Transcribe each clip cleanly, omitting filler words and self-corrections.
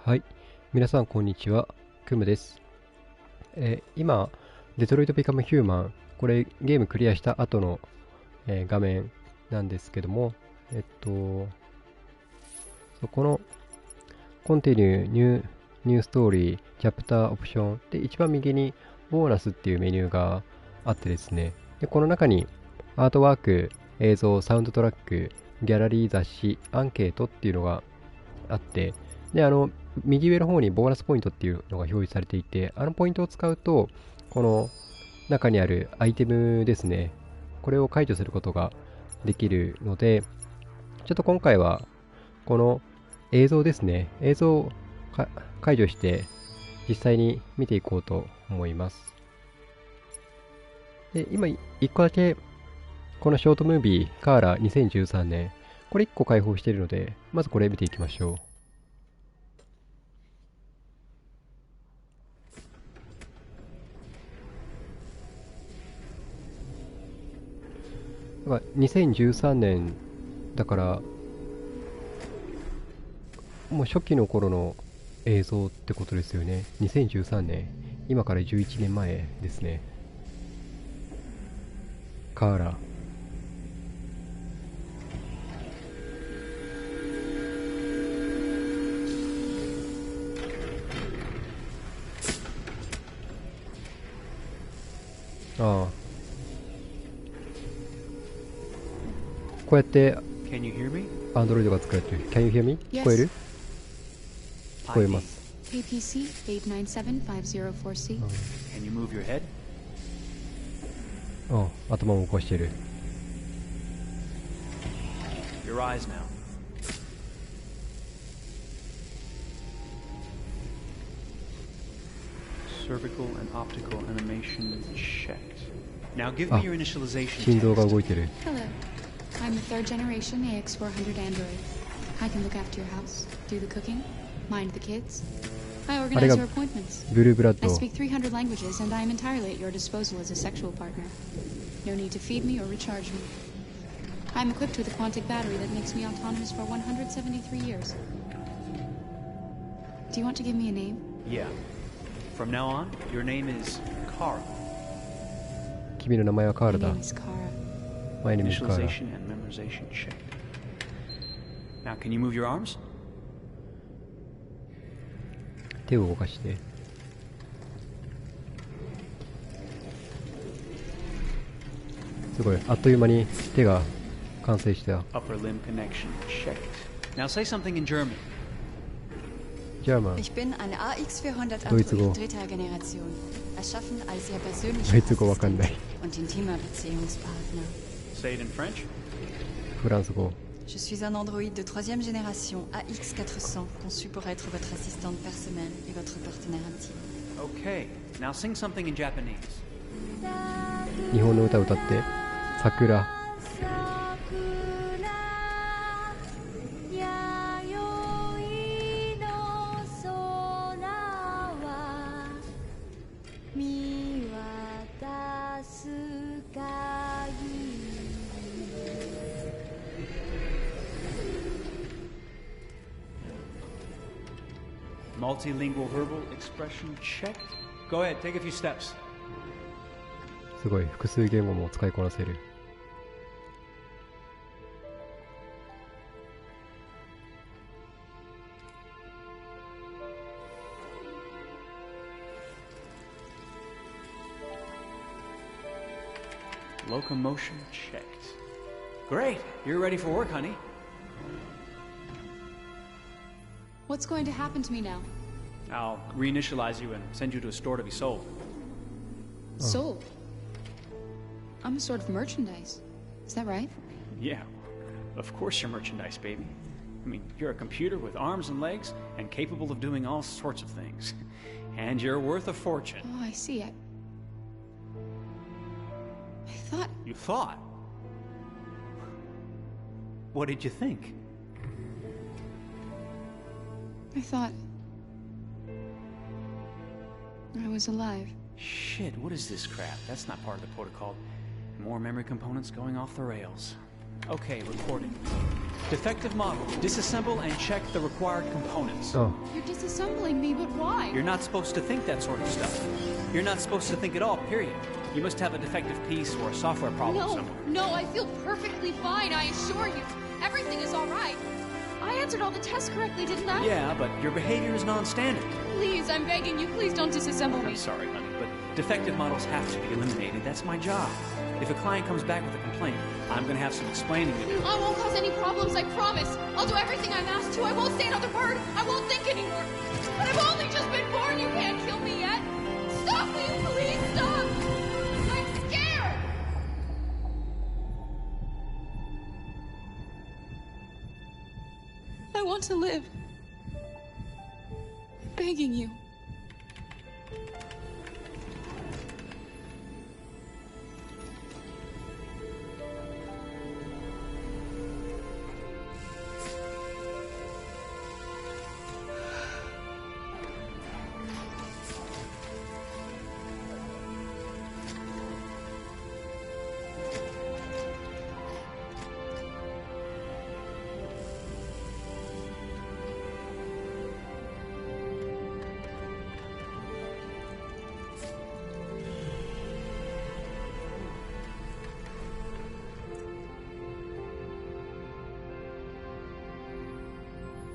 はい。皆さん、こんにちは。クムです。今、デトロイト・ビカム・ヒューマン、これ、ゲームクリアした後の、画面なんですけども、この、コンティニュー、ニューストーリー、チャプター、オプション、で、一番右に、ボーナスっていうメニューがあってですね、で、この中に、アートワーク、映像、サウンドトラック、ギャラリー、雑誌、アンケートっていうのがあって、で、右上の方にボーナスポイントっていうのが表示されていて、あのポイントを使うと、この中にあるアイテムですね、これを解除することができるので、ちょっと今回は、この映像ですね、映像を解除して、実際に見ていこうと思います。で、今、1個だけ、このショートムービー、カーラ2013年、これ1個開放しているので、まずこれ見ていきましょう。2013年だから、もう初期の頃の映像ってことですよね。2013年。今から11年前ですね。カーラ。ああ。こうやって、アンドロイドが使えてる。Can you hear me? 聞こえる？聞こえます。KPC 897504C. Can you move your head? ああ、頭も動かしてる。Your eyes now. Cervical and optical animation checked. Now give me your initialization 心臓が test. 動いてる。Hello. I'm a third generation AX400 android. I can look after your house, do the cooking, mind the kids. I organize your appointments. ブルーブラッ I ド。 speak 300 languages and I am entirely at your disposal as a sexual partner. No need to feed me or recharge me. I'm equipped with a quantic battery that makes me autonomous for 173 years. Do you want to give me a name? Yeah. From now on, your name is Kara. 君の名前はカー My ラだ。 name is Kara. My name is カーラ。 Initialization and memorization checked. Now, can you move your arms? 手を動かして。すごい。あっという間に手が完成した。Upper limb connection checked. Now say something in German. ジャーマン。 Ich bin eine AX400 Deutsch-Go. Android dritter Generation, erschaffen als ihr persönlicher ドイツ語わかんない。 und intimer Beziehungspartner. Say it in French. フランス語。 Je suis un androïde de troisième génération AX400, conçu pour être votre assistante personnelle et votre partenaire intime. Okay. Now sing something in Japanese. 日本の歌を歌って。桜。Multilingual verbal expression checked. Go ahead, take a few steps. すごい。複数言語も使いこなせる。Locomotion checked. Great, you're ready for work, honey. What's going to happen to me now? I'll reinitialize you and send you to a store to be sold. Sold? I'm a sort of merchandise. Is that right? Yeah, of course you're merchandise, baby. I mean, you're a computer with arms and legs and capable of doing all sorts of things. And you're worth a fortune. Oh, I see. I thought... You thought? What did you think? I thought... I was alive. Shit, what is this crap? That's not part of the protocol. More memory components going off the rails. Okay, recording. Defective model. Disassemble and check the required components. Oh, You're disassembling me, but why? You're not supposed to think that sort of stuff. You're not supposed to think at all, period. You must have a defective piece or a software problem No, somewhere. no, I feel perfectly fine, I assure you. Everything is all right. I answered all the tests correctly, didn't I? Yeah, but your behavior is non-standard. Please, I'm begging you, please don't disassemble me. I'm sorry, honey, but defective models have to be eliminated. That's my job. If a client comes back with a complaint, I'm going to have some explaining to do. I won't cause any problems, I promise. I'll do everything I'm asked to. I won't say another word. I won't think anymore. But I've only just been born. You can't kill me yet. Stop, will you please stop? I'm scared. I want to live. I'm begging you.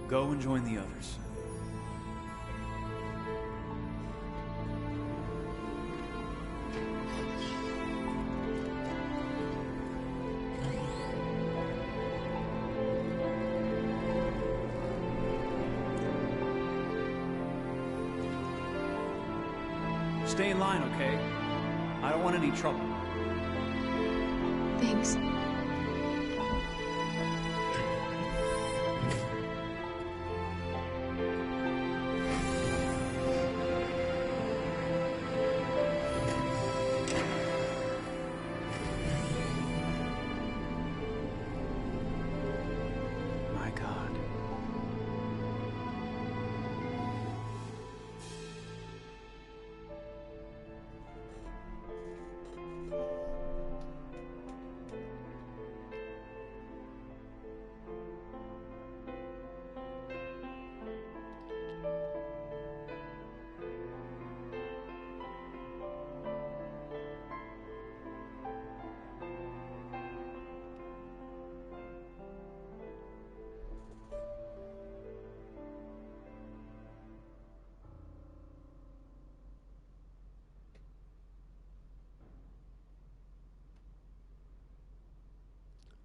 Go and join the others. Stay in line, okay? I don't want any trouble. Thanks. My God.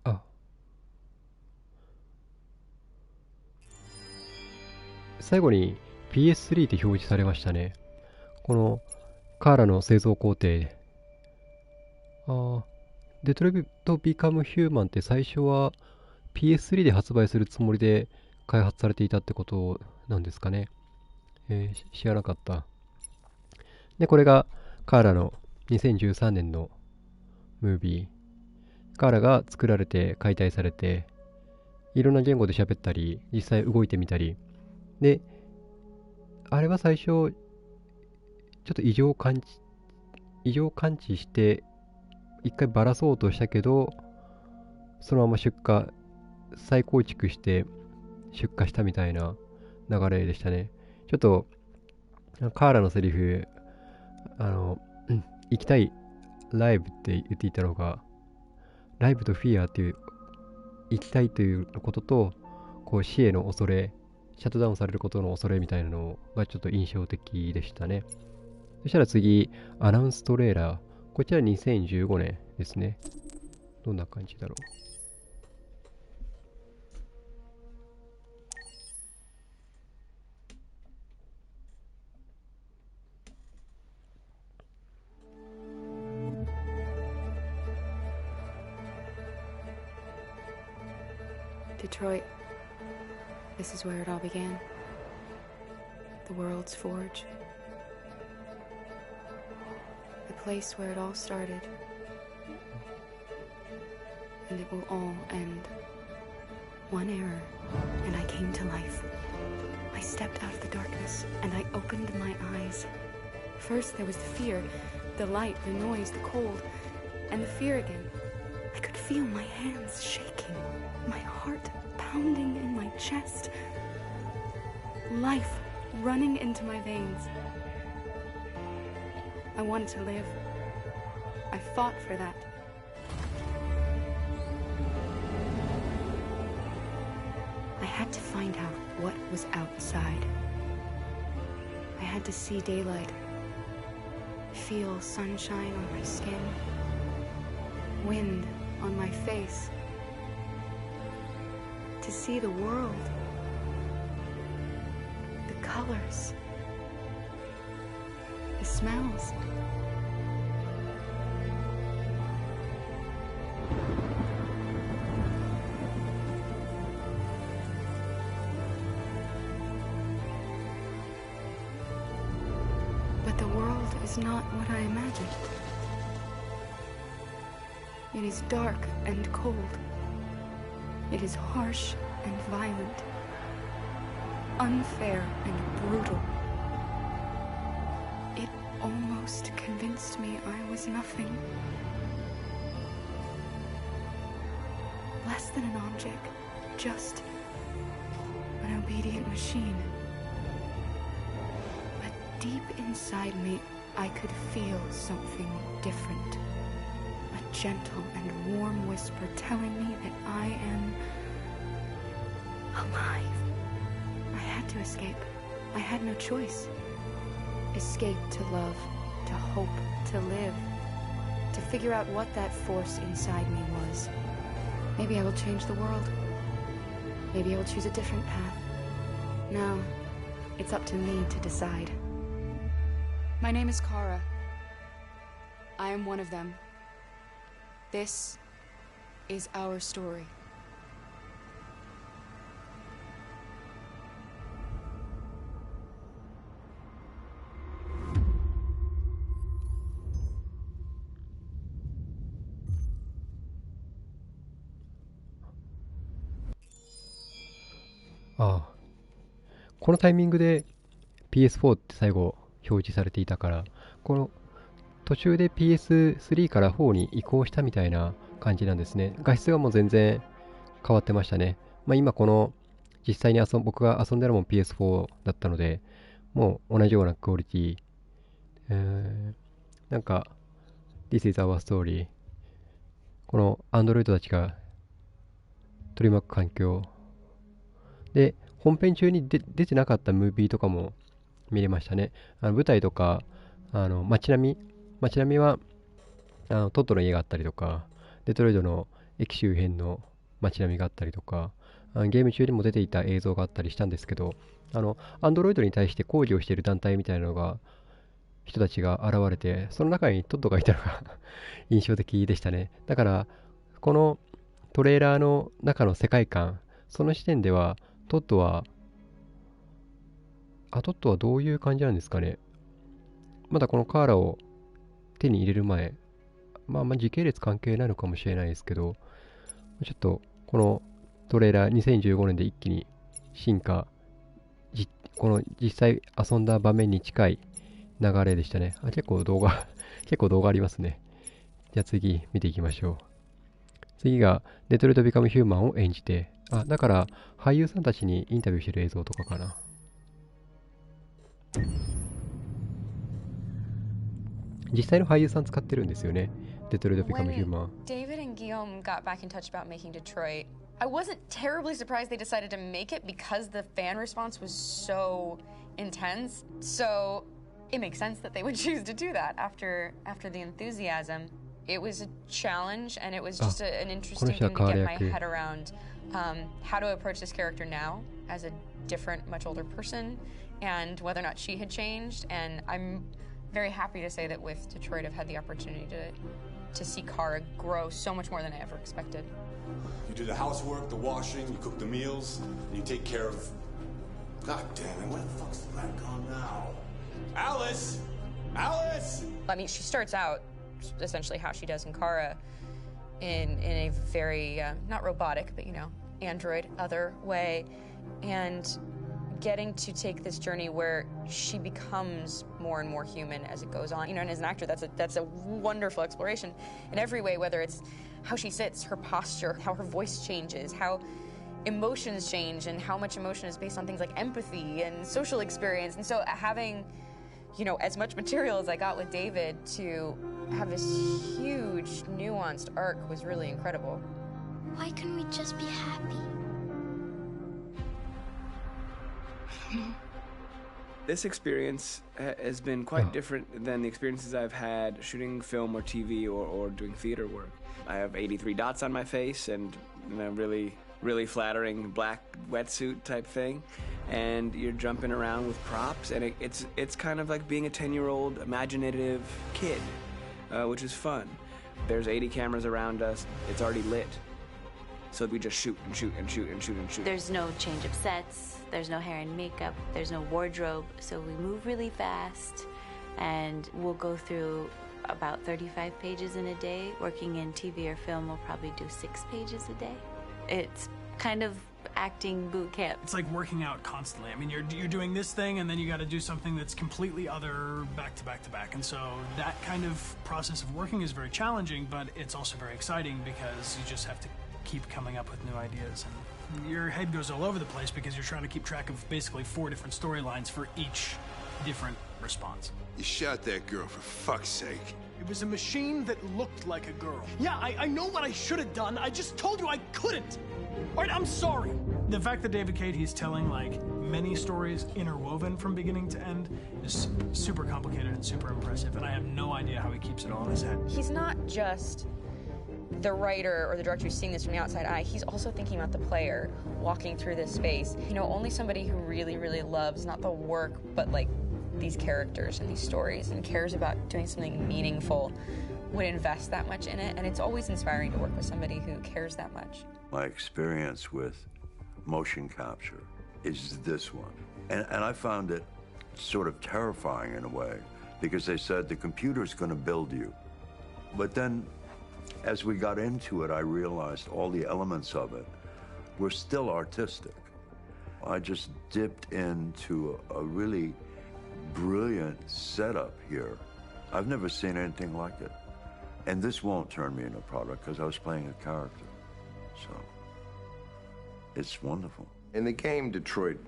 あ、最後に PS3 って表示されましたね。このカーラの製造工程。デトロイト・ビカム・ヒューマンって最初は PS3 で発売するつもりで開発されていたってことなんですかね。知らなかった。で、これがカーラの2013年のムービー。カーラが作られて解体されて、いろんな言語で喋ったり、実際動いてみたり。で、あれは最初、ちょっと異常感知して、一回バラそうとしたけど、そのまま再構築して出荷したみたいな流れでしたね。ちょっと、カーラのセリフ、行きたいライブって言っていたのが、ライブとフィアっていう、行きたいということと、こう死への恐れ、シャットダウンされることの恐れみたいなのがちょっと印象的でしたね。そしたら次、アナウンストレーラー。こちら2015年ですね。どんな感じだろう。Detroit. This is where it all began. The world's forge. The place where it all started. And it will all end. One error, and I came to life. I stepped out of the darkness, and I opened my eyes. First there was the fear, the light, the noise, the cold, and the fear again. I could feel my hands shaking, my heart running into my veins. I wanted to live. I fought for that. I had to find out what was outside. I had to see daylight, feel sunshine on my skin, wind on my face, to see the world, the colors, the smells. But the world is not what I imagined. It is dark and cold. It is harsh and violent, unfair and brutal. It almost convinced me I was nothing. Less than an object, just an obedient machine. But deep inside me, I could feel something different. A gentle and warm whisper telling me that I am alive. I had to escape. I had no choice. Escape to love, to hope, to live, to figure out what that force inside me was. Maybe I will change the world. Maybe I will choose a different path. Now, it's up to me to decide. My name is Kara. I am one of them. This is our story.ああ、このタイミングで PS4 って最後表示されていたから、この途中で PS3 から4に移行したみたいな感じなんですね。画質がもう全然変わってましたね。今この実際に僕が遊んだのも PS4 だったので、もう同じようなクオリティ、なんか This is our story、 この Android たちが取り巻く環境で、本編中に出てなかったムービーとかも見れましたね。舞台とか街並みはトットの家があったりとか、デトロイトの駅周辺の街並みがあったりとか、ゲーム中にも出ていた映像があったりしたんですけど、アンドロイドに対して抗議をしている団体みたいなのが、人たちが現れて、その中にトットがいたのが印象的でしたね。だから、このトレーラーの中の世界観、その時点では、トットはどういう感じなんですかね。まだこのカーラを手に入れる前、時系列関係ないのかもしれないですけど、ちょっとこのトレーラー2015年で一気に進化、この実際遊んだ場面に近い流れでしたね。結構動画ありますね。じゃあ次見ていきましょう。次がデトロイト・ビカム・ヒューマンを演じて、だから俳優さんたちにインタビューしてる映像とかかな。実際の俳優さん使ってるんですよね。デトロイト・ビカム・ヒューマン。David and Guillaume got back in touch about making Detroit, I wasn't terribly surprised they decided to make it because the fan response was so intense. So it makes sense that they would choose to do that after the enthusiasm. It was a challenge, and it was just an interesting thing to get my head around how to approach this character now as a different, much older person, and whether or not she had changed. And I'm very happy to say that with Detroit, I've had the opportunity to see Kara grow so much more than I ever expected. You do the housework, the washing, you cook the meals, and you take care of... God damn it, where the fuck's the rat gone now? Alice! Alice! I mean, she starts out essentially how she does in Kara in a very, not robotic, but, android, other way. And getting to take this journey where she becomes more and more human as it goes on. And as an actor, that's a wonderful exploration in every way, whether it's how she sits, her posture, how her voice changes, how emotions change and how much emotion is based on things like empathy and social experience. And so having, you know, as much material as I got with David to have this huge, nuanced arc was really incredible. Why couldn't we just be happy? This experience has been quite different than the experiences I've had shooting film or TV or doing theater work. I have 83 dots on my face and, you know, really flattering black wetsuit type thing, and you're jumping around with props, and it's kind of like being a 10-year-old imaginative kid, which is fun. There's 80 cameras around us. It's already lit. So we just shoot and shoot and shoot and shoot and shoot. There's no change of sets, there's no hair and makeup, there's no wardrobe, so we move really fast, and we'll go through about 35 pages in a day. Working in TV or film, we'll probably do 6 pages a day. It's kind of acting boot camp. It's like working out constantly. I mean, you're doing this thing, and then you got to do something that's completely other back to back to back. And so that kind of process of working is very challenging, but it's also very exciting because you just have to keep coming up with new ideas, and your head goes all over the place because you're trying to keep track of basically 4 different storylines for each different response. You shot that girl, for fuck's sake. It was a machine that looked like a girl. Yeah, I know what I should have done. I just told you I couldn't. All right, I'm sorry. The fact that David Cade, he's telling like many stories interwoven from beginning to end is super complicated and super impressive, and I have no idea how he keeps it all in his head. He's not just the writer or the director who's seeing this from the outside eye, he's also thinking about the player walking through this space. You know, only somebody who really, really loves not the work, but like these characters and these stories and cares about doing something meaningful would invest that much in it. And it's always inspiring to work with somebody who cares that much. My experience with motion capture is this one. And I found it sort of terrifying in a way, because they said the computer's going to build you. But then as we got into it, I realized all the elements of it were still artistic. I just dipped into a really brilliant setup here. I've never seen anything like it. And this won't turn me into a product because I was playing a character. So it's wonderful. In the game, Detroit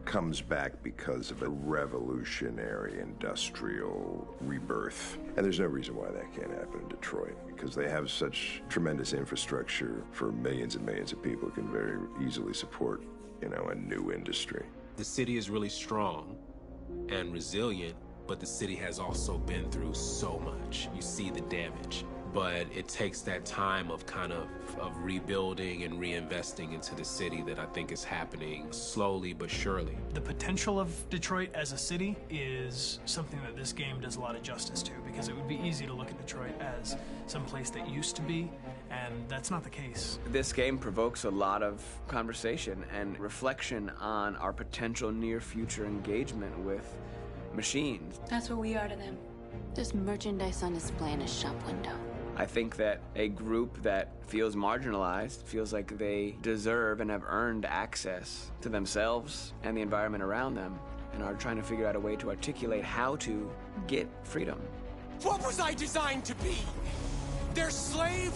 comes back because of a revolutionary industrial rebirth. And there's no reason why that can't happen in Detroit, because they have such tremendous infrastructure for millions and millions of people who can very easily support, you know, a new industry. The city is really strong and resilient, but the city has also been through so much. You see the damage. But it takes that time of kind of rebuilding and reinvesting into the city that I think is happening slowly but surely. The potential of Detroit as a city is something that this game does a lot of justice to, because it would be easy to look at Detroit as some place that used to be, and that's not the case. This game provokes a lot of conversation and reflection on our potential near-future engagement with machines. That's what we are to them. Just merchandise on display in a shop window. I think that a group that feels marginalized, feels like they deserve and have earned access to themselves and the environment around them, and are trying to figure out a way to articulate how to get freedom. What was I designed to be? Their slave?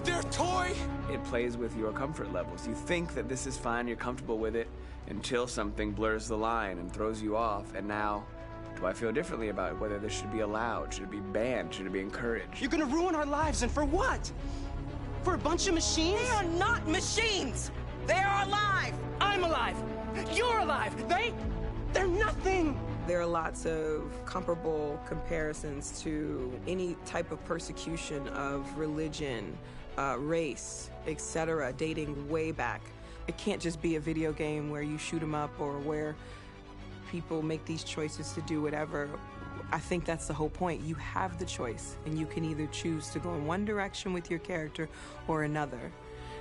Their toy? It plays with your comfort levels. You think that this is fine, you're comfortable with it, until something blurs the line and throws you off, and now do I feel differently about whether this should be allowed? Should it be banned? Should it be encouraged? You're gonna ruin our lives, and for what? For a bunch of machines? They are not machines! They are alive! I'm alive! You're alive! They're nothing! There are lots of comparable comparisons to any type of persecution of religion, race, etc., dating way back. It can't just be a video game where you shoot 'em up or where people make these choices to do whatever. I think that's the whole point. You have the choice, and you can either choose to go in one direction with your character or another.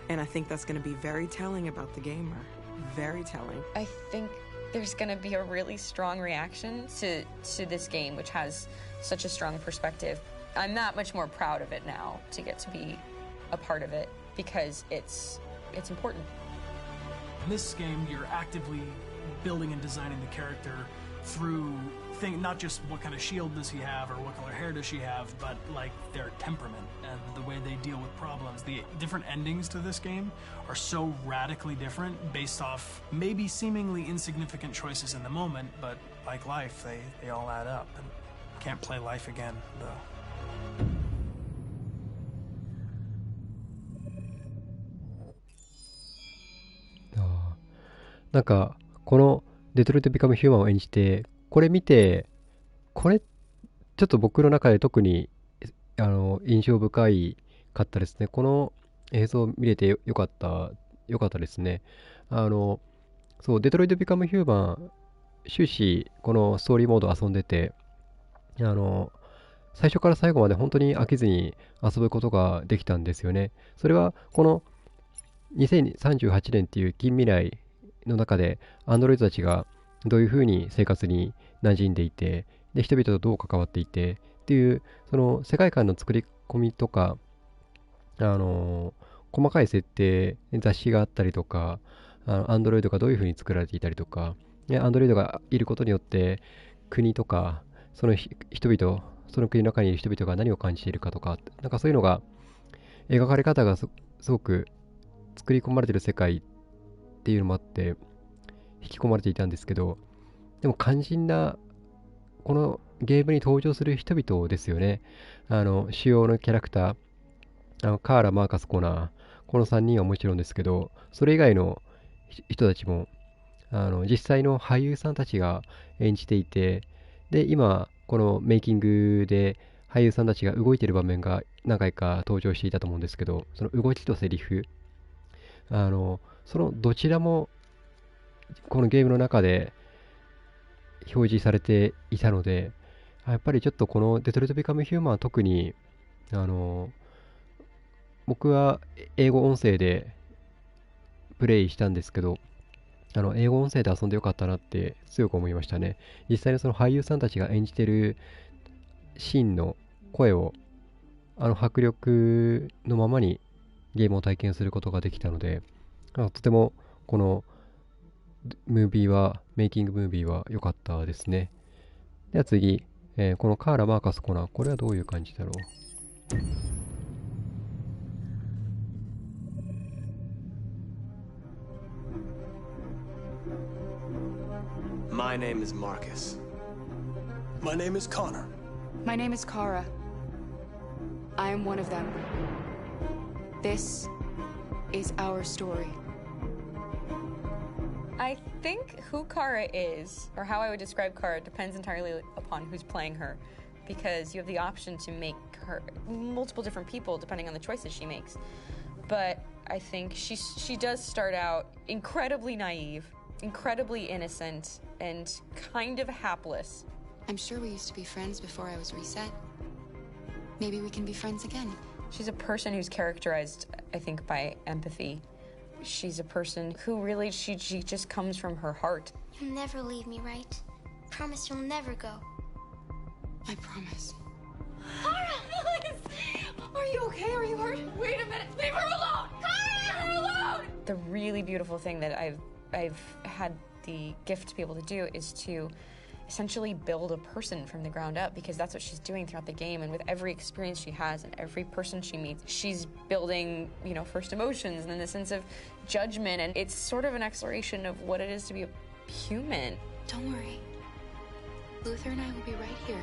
And I think that's going to be very telling about the gamer. Very telling. I think there's going to be a really strong reaction to this game, which has such a strong perspective. I'm that much more proud of it now to get to be a part of it, because it's important. In this game, you're actively building and designing the character through not just what kind of shield does he have or what color hair does she have, but like their temperament and the way they deal with problems. The different endings to this game are so radically different based off maybe seemingly insignificant choices in the moment, but like life, they all add up. And can't play life again, though. なんか、このデトロイト・ビカム・ヒューマンを演じて、これ見て、これ、ちょっと僕の中で特に、印象深いかったですね。この映像見れてよかった、よかったですね。そう、デトロイト・ビカム・ヒューマン、終始、このストーリーモード遊んでて、最初から最後まで本当に飽きずに遊ぶことができたんですよね。それは、この2038年っていう近未来の中で、アンドロイドたちがどういうふうに生活に馴染んでいて、で、人々とどう関わっていて、っていう、その世界観の作り込みとか、細かい設定、雑誌があったりとか、アンドロイドがどういうふうに作られていたりとか、アンドロイドがいることによって、国とか、その人々、その国の中にいる人々が何を感じているかとか、なんかそういうのが、描かれ方がすごく作り込まれている世界っていうのもあって、引き込まれていたんですけど、でも肝心な、このゲームに登場する人々ですよね。主要のキャラクター、カーラ、マーカス、コナー、この3人はもちろんですけど、それ以外の人たちも、実際の俳優さんたちが演じていて、で、今、このメイキングで俳優さんたちが動いている場面が何回か登場していたと思うんですけど、その動きとセリフ、そのどちらも、このゲームの中で表示されていたので、やっぱりちょっとこのデトロイト・ビカム・ヒューマンは特に、僕は英語音声でプレイしたんですけど、英語音声で遊んでよかったなって強く思いましたね。実際にその俳優さんたちが演じてるシーンの声を、迫力のままにゲームを体験することができたので、とてもこのメイキングムービーは良かったですね。では次、このカーラ・マーカス・コナー、これはどういう感じだろう。My name is Marcus. My name is Connor. My name is Kara. I am one of them. This is our story. I think who Kara is, or how I would describe Kara, depends entirely upon who's playing her, because you have the option to make her multiple different people depending on the choices she makes. But I think she does start out incredibly naive, incredibly innocent, and kind of hapless. I'm sure we used to be friends before I was reset. Maybe we can be friends again. She's a person who's characterized, I think, by empathy. She's a person who really, she just comes from her heart. You'll never leave me, right? Promise you'll never go. I promise. Kara, Alice! Are you okay? Are you hurt? Wait a minute. Leave her alone! Kara, leave her alone! The really beautiful thing that I've had the gift to be able to do is to essentially build a person from the ground up, because that's what she's doing throughout the game. And with every experience she has and every person she meets, she's building, first emotions and then the sense of judgment. And it's sort of an exploration of what it is to be a human. Don't worry. Luther and I will be right here.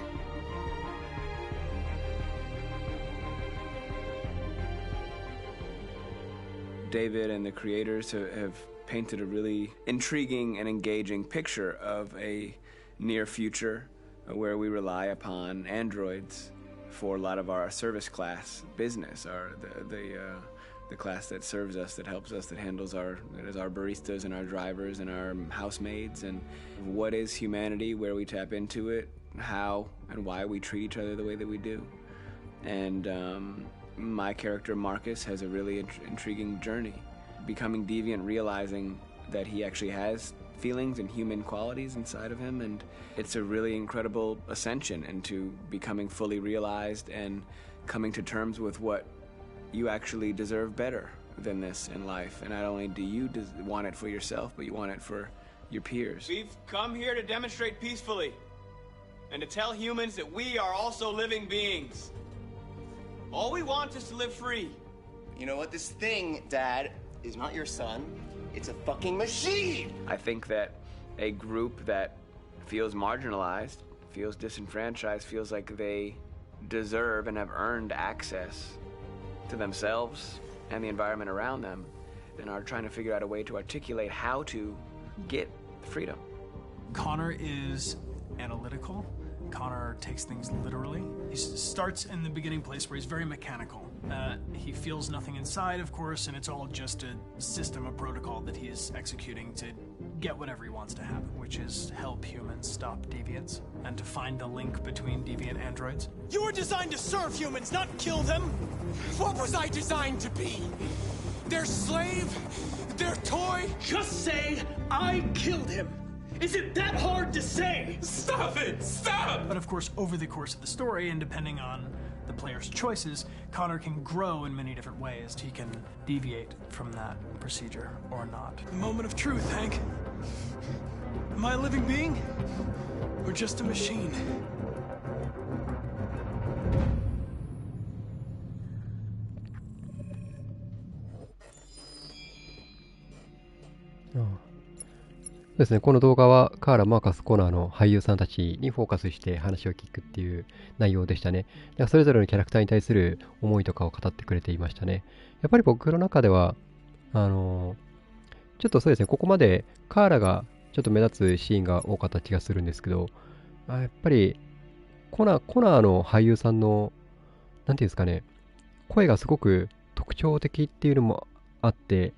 David and the creators have painted a really intriguing and engaging picture of a near future where we rely upon androids for a lot of our service class business, the class that serves us, that helps us, that handles our baristas and our drivers and our housemaids. And what is humanity, where we tap into it, how and why we treat each other the way that we do. And my character Marcus has a really intriguing journey, becoming deviant, realizing that he actually has feelings and human qualities inside of him, and it's a really incredible ascension into becoming fully realized and coming to terms with what you actually deserve better than this in life. And not only do you want it for yourself, but you want it for your peers. We've come here to demonstrate peacefully and to tell humans that we are also living beings. All we want is to live free. You know what? This thing, Dad, is not your son. It's a fucking machine! I think that a group that feels marginalized, feels disenfranchised, feels like they deserve and have earned access to themselves and the environment around them, and are trying to figure out a way to articulate how to get freedom. Connor is analytical. Connor takes things literally. He starts in the beginning place where he's very mechanical. He feels nothing inside, of course, and it's all just a system, a protocol that he is executing to get whatever he wants to happen, which is help humans stop deviants and to find the link between deviant androids. You were designed to serve humans, not kill them. What was I designed to be? Their slave? Their toy? Just say, I killed him. Is it that hard to say? Stop it! Stop! But of course, over the course of the story, and depending on the player's choices, Connor can grow in many different ways. He can deviate from that procedure or not. The moment of truth, Hank. Am I a living being? Or just a machine?そうですね、この動画はカーラ、マーカス、コナーの俳優さんたちにフォーカスして話を聞くっていう内容でしたね。それぞれのキャラクターに対する思いとかを語ってくれていましたね。やっぱり僕の中では、ちょっとそうですね、ここまでカーラがちょっと目立つシーンが多かった気がするんですけど、やっぱりコナーの俳優さんの、なんていうんですかね、声がすごく特徴的っていうのもあって、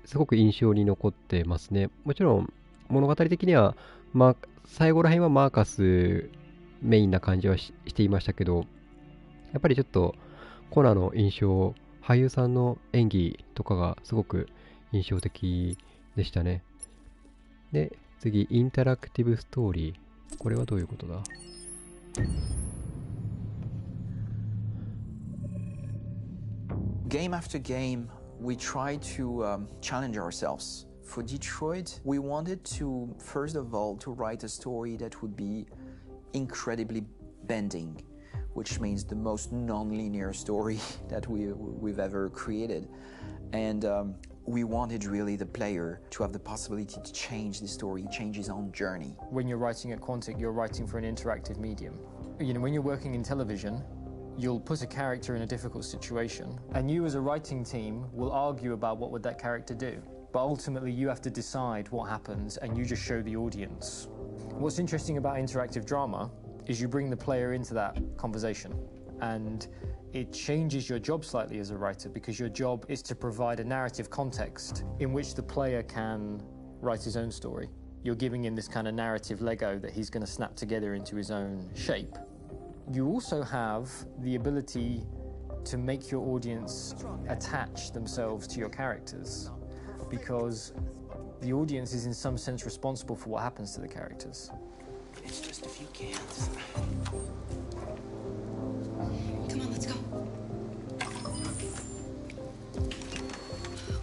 すごく印象に残ってますね。もちろん物語的には、最後ら辺はマーカスメインな感じはしていましたけど、やっぱりちょっとコナーの印象、俳優さんの演技とかがすごく印象的でしたね。で、次、インタラクティブストーリー。これはどういうことだ？Game after game, we try to challenge ourselves. For Detroit, we wanted to, first of all, to write a story that would be incredibly bending, which means the most non-linear story that we've ever created. And we wanted really the player to have the possibility to change the story, change his own journey. When you're writing at Quantic, you're writing for an interactive medium. You know, when you're working in television, you'll put a character in a difficult situation, and you as a writing team will argue about what would that character do. But ultimately you have to decide what happens, and you just show the audience. What's interesting about interactive drama is you bring the player into that conversation, and it changes your job slightly as a writer, because your job is to provide a narrative context in which the player can write his own story. You're giving him this kind of narrative Lego that he's going to snap together into his own shape. You also have the ability to make your audience attach themselves to your characters, because the audience is in some sense responsible for what happens to the characters. It's just a few cans. Come on, let's go.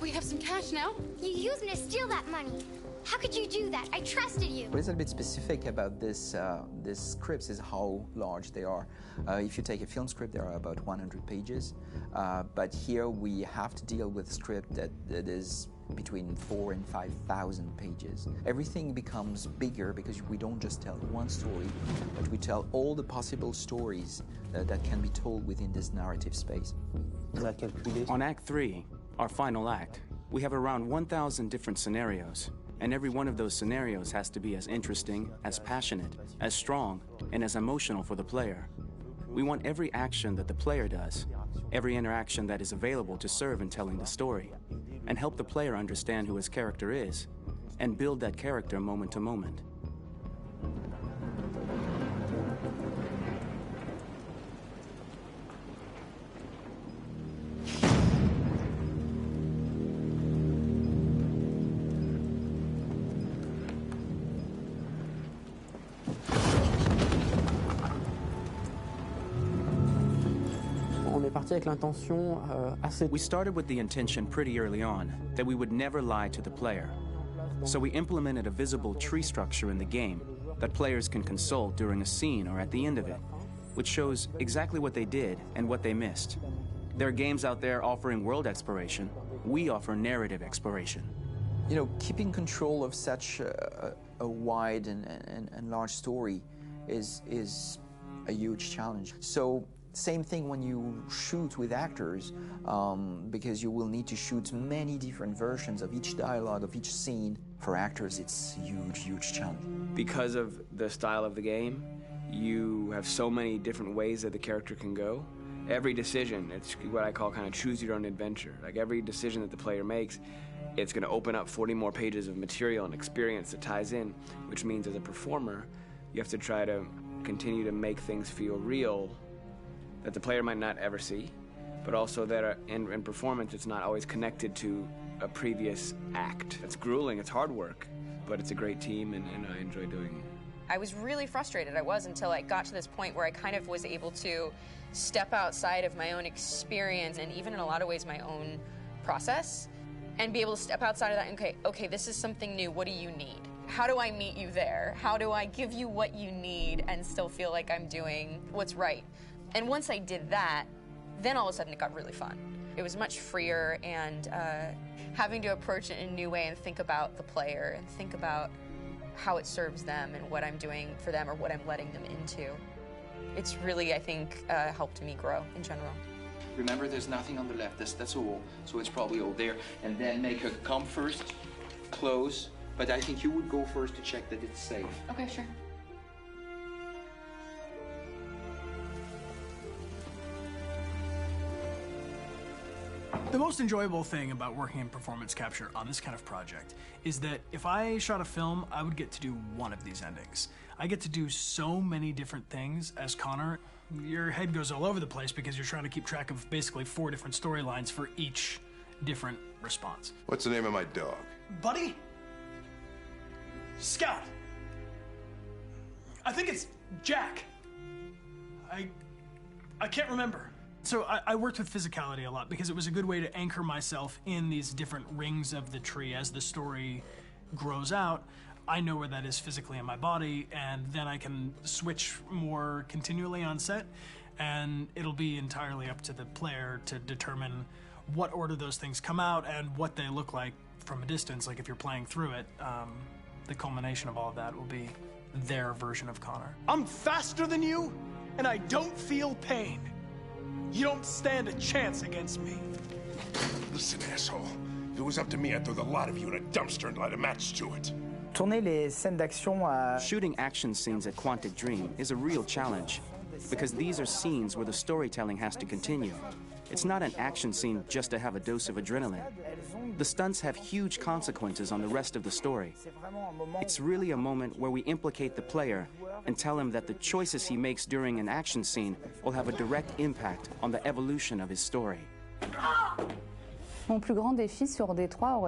We have some cash now. You used me to steal that money. How could you do that? I trusted you. What is a bit specific about these scripts is how large they are. If you take a film script, there are about 100 pages. But here we have to deal with a script that is between 4,000 and 5,000 pages. Everything becomes bigger because we don't just tell one story, but we tell all the possible stories that can be told within this narrative space. On Act 3, our final act, we have around 1,000 different scenarios. And every one of those scenarios has to be as interesting, as passionate, as strong, and as emotional for the player. We want every action that the player does, every interaction that is available to serve in telling the story, and help the player understand who his character is, and build that character moment to moment. We started with the intention pretty early on that we would never lie to the player. So we implemented a visible tree structure in the game that players can consult during a scene or at the end of it, which shows exactly what they did and what they missed. There are games out there offering world exploration. We offer narrative exploration. You know, keeping control of such a wide and large story is a huge challenge. So same thing when you shoot with actors, because you will need to shoot many different versions of each dialogue, of each scene. For actors, it's a huge challenge. Because of the style of the game, you have so many different ways that the character can go. Every decision, it's what I call kind of choose your own adventure. Like every decision that the player makes, it's going to open up 40 more pages of material and experience that ties in, which means as a performer, you have to try to continue to make things feel real that the player might not ever see, but also that in performance, it's not always connected to a previous act. It's grueling, it's hard work, but it's a great team, and I enjoy doing it. I was really frustrated. I was until I got to this point where I kind of was able to step outside of my own experience and even in a lot of ways my own process and be able to step outside of that and okay, this is something new. What do you need? How do I meet you there? How do I give you what you need and still feel like I'm doing what's right? And once I did that, then all of a sudden it got really fun. It was much freer, and having to approach it in a new way and think about the player and think about how it serves them and what I'm doing for them or what I'm letting them into. It's really, I think, helped me grow in general. Remember, there's nothing on the left. That's a wall, so it's probably all there. And then make her come first, close. But I think you would go first to check that it's safe. Okay, sure. The most enjoyable thing about working in performance capture on this kind of project is that if I shot a film, I would get to do one of these endings. I get to do so many different things as Connor. Your head goes all over the place because you're trying to keep track of basically 4 different storylines for each different response. What's the name of my dog? Buddy? Scout. I think it's Jack. I can't remember. So I worked with physicality a lot because it was a good way to anchor myself in these different rings of the tree. As the story grows out, I know where that is physically in my body, and then I can switch more continually on set, and it'll be entirely up to the player to determine what order those things come out and what they look like from a distance. Like if you're playing through it, the culmination of all of that will be their version of Connor. I'm faster than you, and I don't feel pain. You don't stand a chance against me. Listen, asshole. If it was up to me, I'd throw the lot of you in a dumpster and light a match to it. Shooting action scenes at Quantic Dream is a real challenge because these are scenes where the storytelling has to continue. It's not an action scene just to have a dose of adrenaline. The stunts have huge consequences on the rest of the story. It's really a moment where we implicate the player and tell him that the choices he makes during an action scene will have a direct impact on the evolution of his story.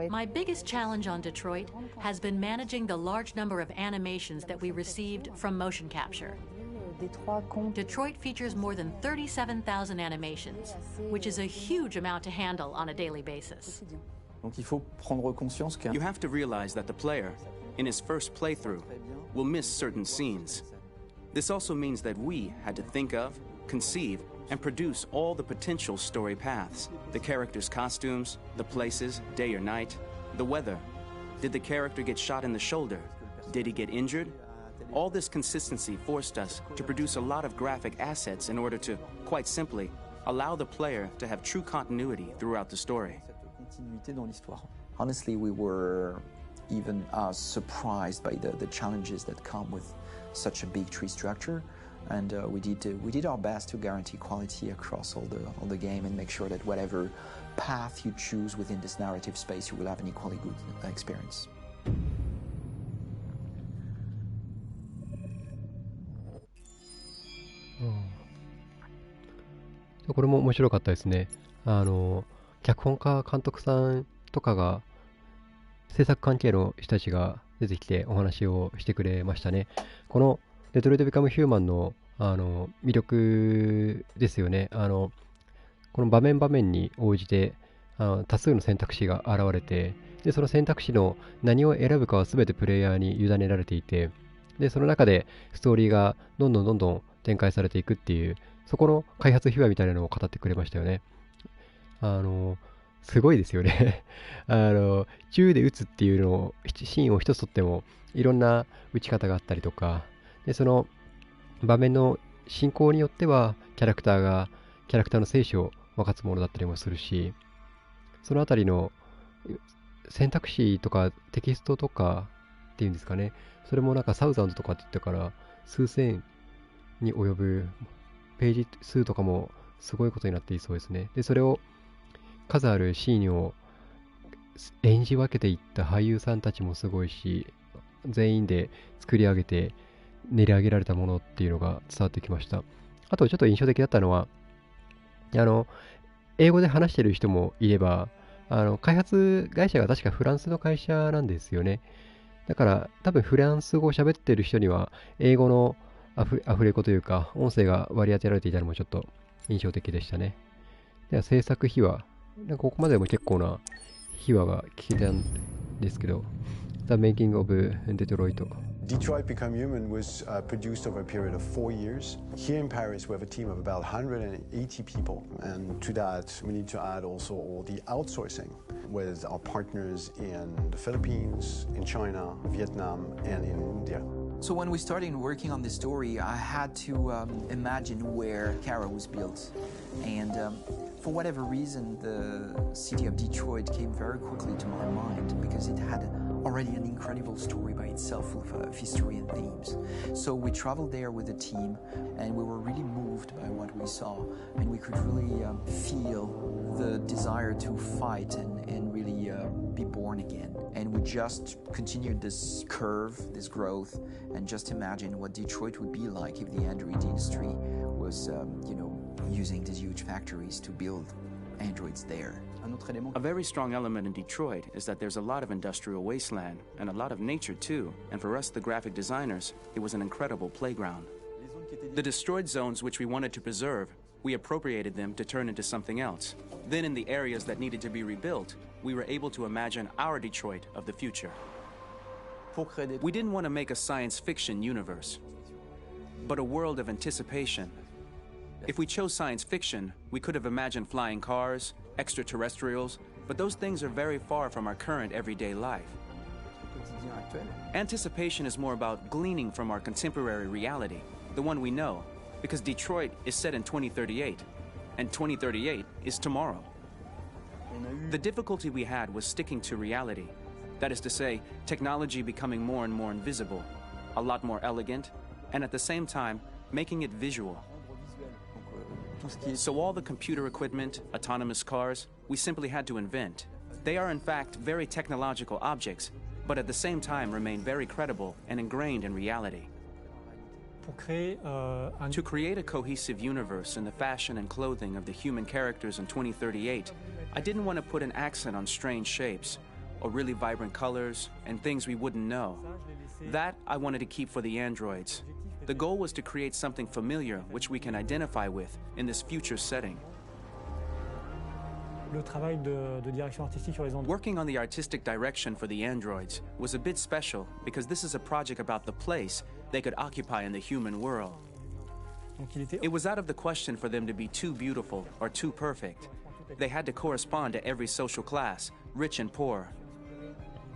My biggest challenge on Detroit has been managing the large number of animations that we received from motion capture. Detroit features more than 37,000 animations, which is a huge amount to handle on a daily basis. You have to realize that the player, in his first playthrough, will miss certain scenes. This also means that we had to think of, conceive, and produce all the potential story paths. The characters' costumes, the places, day or night, the weather. Did the character get shot in the shoulder? Did he get injured? All this consistency forced us to produce a lot of graphic assets in order to, quite simply, allow the player to have true continuity throughout the story. Honestly, we were even surprised by the challenges that come with such a big tree structure, and we did our best to guarantee quality across all the game and make sure that whatever path you choose within this narrative space, you will have an equally good experience.これも面白かったですね。脚本家、監督さんとかが、制作関係の人たちが出てきてお話をしてくれましたね。このデトロイト・ビカム・ヒューマンの、魅力ですよね。この場面場面に応じて多数の選択肢が現れて、でその選択肢の何を選ぶかは全てプレイヤーに委ねられていて、でその中でストーリーがどんどん展開されていくっていう、そこの開発秘話みたいなのを語ってくれましたよね。すごいですよね。銃で撃つっていうのを、シーンを一つとってもいろんな撃ち方があったりとか、でその場面の進行によってはキャラクターの生死を分かつものだったりもするし、そのあたりの選択肢とかテキストとかっていうんですかね、それもなんかサウザンドとかって言ったから数千に及ぶページ数とかもすごいことになっていそうですね。でそれを数あるシーンを演じ分けていった俳優さんたちもすごいし、全員で作り上げて練り上げられたものっていうのが伝わってきました。あとちょっと印象的だったのは、英語で話してる人もいれば、開発会社が確かフランスの会社なんですよね。だから多分フランス語を喋ってる人には英語のアフレコというか音声が割り当てられていたのもちょっと印象的でしたね。では制作秘話、なんかここまでも結構な秘話が聞けたんですけど、The Making of Detroit. Detroit Become Human was produced over a period of 4 years. Here in Paris, we have a team of about 180 people. And to that, we need to add also all the outsourcing with our partners in the Philippines, in China, Vietnam, and in India. So when we started working on this story, I had to imagine where Kara was built. And for whatever reason, the city of Detroit came very quickly to my mind because it had already an incredible story by itself full of history and themes. So we traveled there with the team and we were really moved by what we saw, and we could really feel the desire to fight and really be born again. And we just continued this curve, this growth, and just imagine what Detroit would be like if the android industry was, using these huge factories to build androids there. A very strong element in Detroit is that there's a lot of industrial wasteland and a lot of nature too, and for us, the graphic designers, it was an incredible playground. The destroyed zones which we wanted to preserve, we appropriated them to turn into something else. Then in the areas that needed to be rebuilt, we were able to imagine our Detroit of the future. We didn't want to make a science fiction universe, but a world of anticipation. If we chose science fiction, we could have imagined flying cars, extraterrestrials, but those things are very far from our current everyday life. Anticipation is more about gleaning from our contemporary reality, the one we know, because Detroit is set in 2038, and 2038 is tomorrow. The difficulty we had was sticking to reality. That is to say, technology becoming more and more invisible, a lot more elegant, and at the same time, making it visual. So all the computer equipment, autonomous cars, we simply had to invent. They are in fact very technological objects, but at the same time remain very credible and ingrained in reality. To create a cohesive universe in the fashion and clothing of the human characters in 2038, I didn't want to put an accent on strange shapes, or really vibrant colors, and things we wouldn't know. That I wanted to keep for the androids. The goal was to create something familiar which we can identify with in this future setting. Working on the artistic direction for the androids was a bit special because this is a project about the place they could occupy in the human world. It was out of the question for them to be too beautiful or too perfect. They had to correspond to every social class, rich and poor.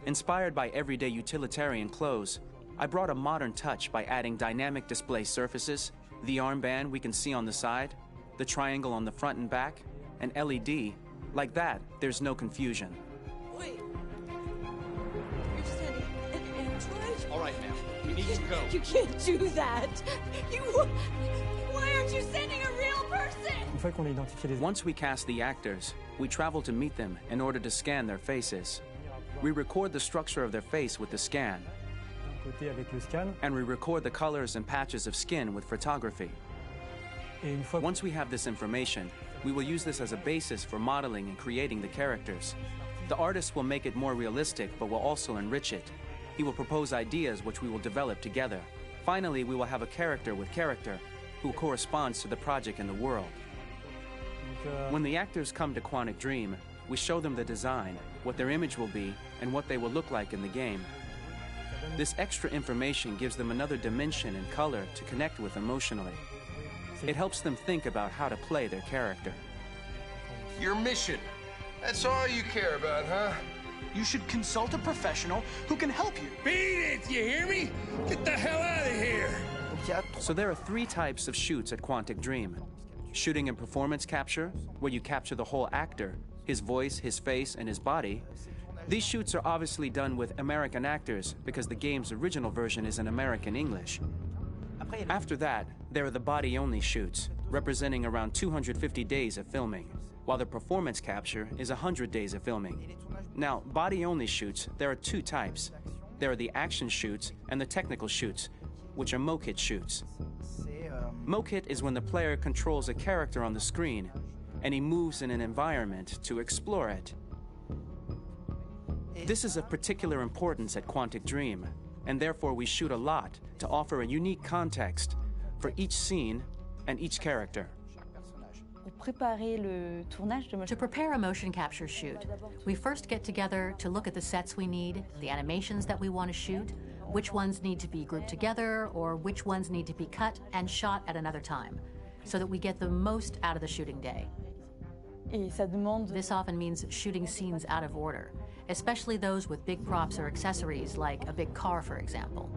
Inspired by everyday utilitarian clothes, I brought a modern touch by adding dynamic display surfaces, the armband we can see on the side, the triangle on the front and back, an LED. Like that, there's no confusion. Wait. You're sending an android? All right, ma'am. We need to go. You can't do that. Why aren't you sending a real person? Once we cast the actors, we travel to meet them in order to scan their faces. We record the structure of their face with the scan. And we record the colors and patches of skin with photography. Once we have this information, we will use this as a basis for modeling and creating the characters. The artist will make it more realistic, but will also enrich it. He will propose ideas which we will develop together. Finally, we will have a character with character who corresponds to the project and the world. When the actors come to Quantic Dream, we show them the design, what their image will be, and what they will look like in the game. This extra information gives them another dimension and color to connect with emotionally. It helps them think about how to play their character. Your mission. That's all you care about, huh? You should consult a professional who can help you. Beat it, you hear me? Get the hell out of here! So there are 3 types of shoots at Quantic Dream. Shooting and performance capture, where you capture the whole actor, his voice, his face, and his body. These shoots are obviously done with American actors because the game's original version is in American English. After that, there are the body-only shoots, representing around 250 days of filming, while the performance capture is 100 days of filming. Now, body-only shoots, there are 2 types. There are the action shoots and the technical shoots, which are mo-kit shoots. Mo-kit is when the player controls a character on the screen, and he moves in an environment to explore it. This is of particular importance at Quantic Dream, and therefore we shoot a lot to offer a unique context for each scene and each character. To prepare a motion capture shoot, we first get together to look at the sets we need, the animations that we want to shoot, which ones need to be grouped together, or which ones need to be cut and shot at another time, so that we get the most out of the shooting day. This often means shooting scenes out of order, especially those with big props or accessories, like a big car, for example.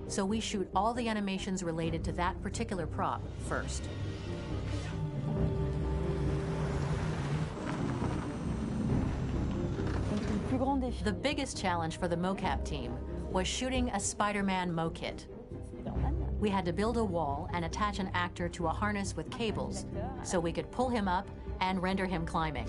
So we shoot all the animations related to that particular prop first. The biggest challenge for the mocap team was shooting a Spider-Man mo-kit. We had to build a wall and attach an actor to a harness with cables so we could pull him up and render him climbing.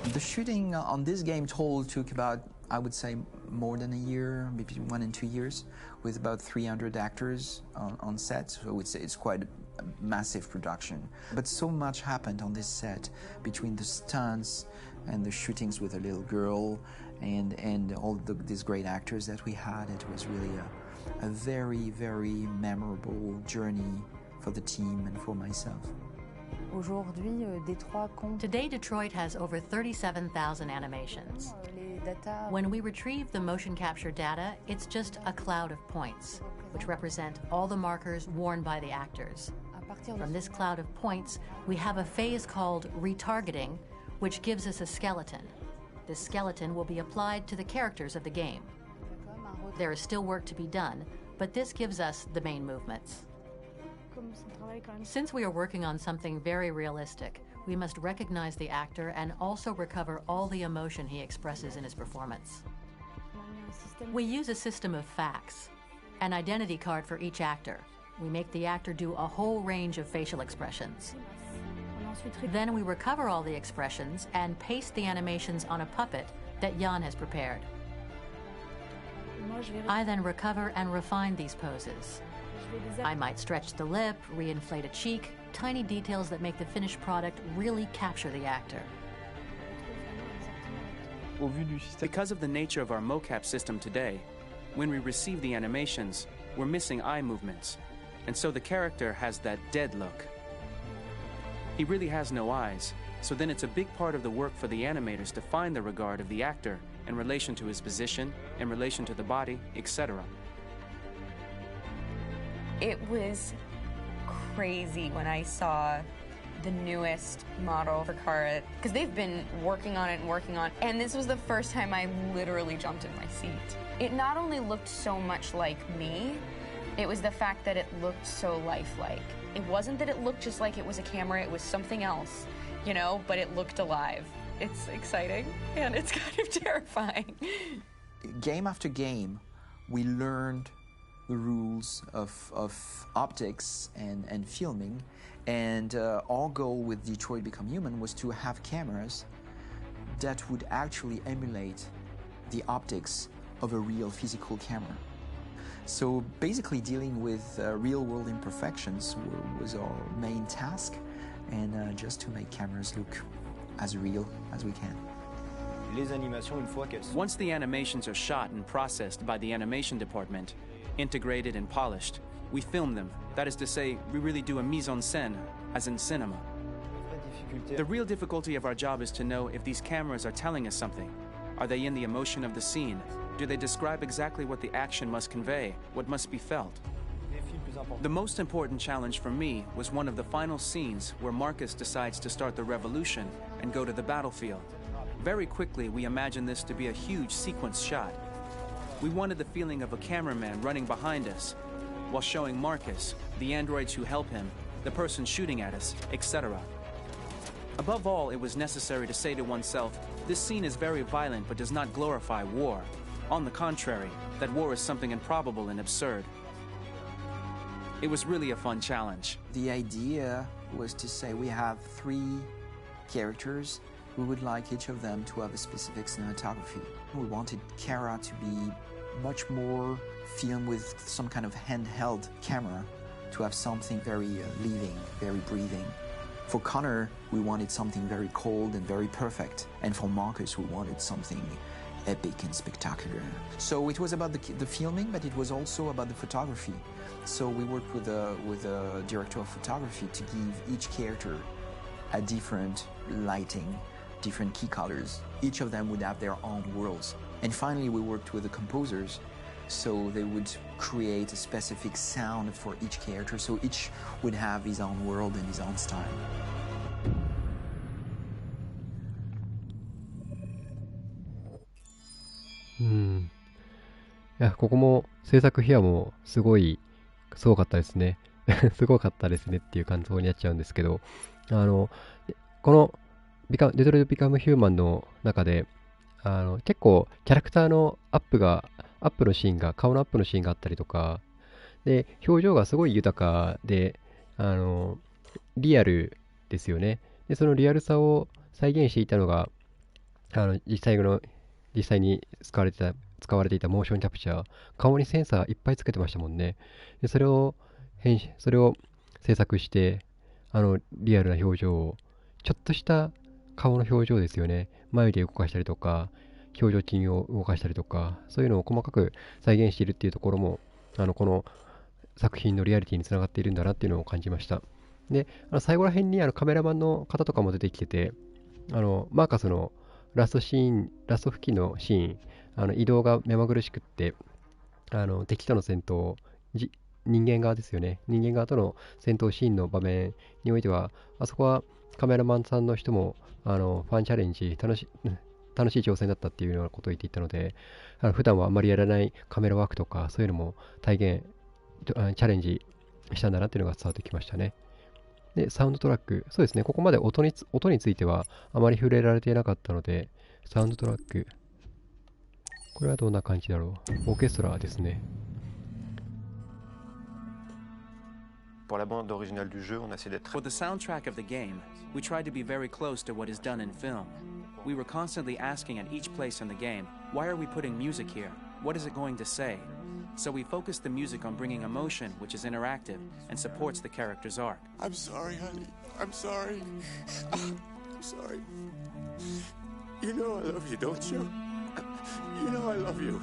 The shooting on this game took about, I would say, more than a year, maybe 1 and 2 years, with about 300 actors on set. So it's quite a massive production. But so much happened on this set between the stunts and the shootings with a little girl and all these great actors that we had. It was really a very, very memorable journey for the team and for myself. Today, Detroit has over 37,000 animations. When we retrieve the motion capture data, it's just a cloud of points, which represent all the markers worn by the actors. From this cloud of points, we have a phase called retargeting, which gives us a skeleton. This skeleton will be applied to the characters of the game. There is still work to be done, but this gives us the main movements. Since we are working on something very realistic, we must recognize the actor and also recover all the emotion he expresses in his performance. We use a system of facts, an identity card for each actor. We make the actor do a whole range of facial expressions. Then we recover all the expressions and paste the animations on a puppet that Jan has prepared. I then recover and refine these poses. I might stretch the lip, reinflate a cheek, tiny details that make the finished product really capture the actor. Because of the nature of our mocap system today, when we receive the animations, we're missing eye movements, and so the character has that dead look. He really has no eyes, so then it's a big part of the work for the animators to find the regard of the actor in relation to his position, in relation to the body, etc. It was crazy when I saw the newest model for Kara, because they've been working on it and working on it, and this was the first time I literally jumped in my seat. It not only looked so much like me, it was the fact that it looked so lifelike. It wasn't that it looked just like it was a camera, it was something else, you know, but it looked alive. It's exciting, and it's kind of terrifying. Game after game, we learned the rules of optics and filming, and our goal with Detroit Become Human was to have cameras that would actually emulate the optics of a real physical camera. So basically dealing with real-world imperfections was our main task, and just to make cameras look as real as we can. Once the animations are shot and processed by the animation department, integrated and polished, we film them. That is to say, we really do a mise en scène, as in cinema. The real difficulty of our job is to know if these cameras are telling us something. Are they in the emotion of the scene? Do they describe exactly what the action must convey, what must be felt? The most important challenge for me was one of the final scenes where Marcus decides to start the revolution and go to the battlefield. Very quickly, we imagined this to be a huge sequence shot. We wanted the feeling of a cameraman running behind us while showing Marcus, the androids who help him, the person shooting at us, etc. Above all, it was necessary to say to oneself, this scene is very violent but does not glorify war. On the contrary, that war is something improbable and absurd. It was really a fun challenge. The idea was to say we have 3 characters. We would like each of them to have a specific cinematography. We wanted Kara to be much more filmed with some kind of handheld camera, to have something very living, very breathing. For Connor, we wanted something very cold and very perfect. And for Marcus, we wanted something epic and spectacular. So it was about the filming, but it was also about the photography. So we worked with a director of photography to give each character a different lighting, different key colors. Each of them would have their own worlds. And finally, we worked with the composers, so they would create a specific sound for each character, so each would have his own world and his own style.いや、ここも制作費用もすごかったですね。すごかったですねっていう感想になっちゃうんですけど、このデトロイト・ビカム・ヒューマンの中で、結構キャラクターのアップのシーンが、顔のアップのシーンがあったりとか、で、表情がすごい豊かで、リアルですよね。で、そのリアルさを再現していたのが、実際に使われていたモーションキャプチャー、顔にセンサーいっぱいつけてましたもんね。で、それを制作して、リアルな表情を、ちょっとした顔の表情ですよね。眉で動かしたりとか、表情筋を動かしたりとか、そういうのを細かく再現しているっていうところも、この作品のリアリティにつながっているんだなっていうのを感じました。で、最後ら辺にカメラマンの方とかも出てきてて、マーカスのラスト付近のシーン、移動が目まぐるしくって、敵との戦闘、人間側ですよね。人間側との戦闘シーンの場面においては、あそこはカメラマンさんの人も、ファンチャレンジ、楽しい挑戦だったっていうようなことを言っていたので、普段はあんまりやらないカメラワークとか、そういうのもチャレンジしたんだなっていうのが伝わってきましたね。で、サウンドトラック。そうですね。ここまで音についてはあまり触れられていなかったので、サウンドトラック。これはどんな感じだろう。オーケストラですね。For the soundtrack of the game, we tried to be very close to what is done in film. We were constantly asking at each place in the game, why are we putting music here? What is it going to say? So we focused the music on bringing emotion, which is interactive and supports the character's arc. I'm sorry, honey. I'm sorry. I'm sorry. You know I love you, don't you? You know I love you.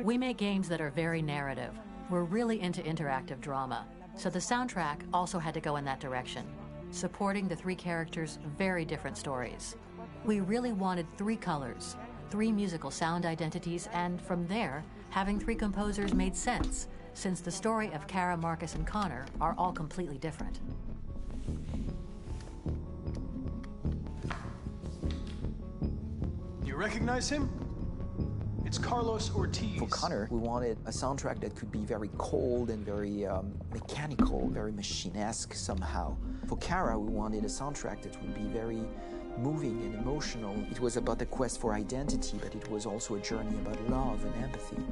We make games that are very narrative. We're really into interactive drama, so the soundtrack also had to go in that direction, supporting the 3 characters' very different stories. We really wanted 3 colors, 3 musical sound identities, and from there, having 3 composers made sense, since the story of Kara, Marcus, and Connor are all completely different. You recognize him? It's Carlos Ortiz. For Connor, we wanted a soundtrack that could be very cold and very mechanical, very machine-esque somehow. For Kara, we wanted a soundtrack that would be very moving and emotional. It was about the quest for identity, but it was also a journey about love and empathy.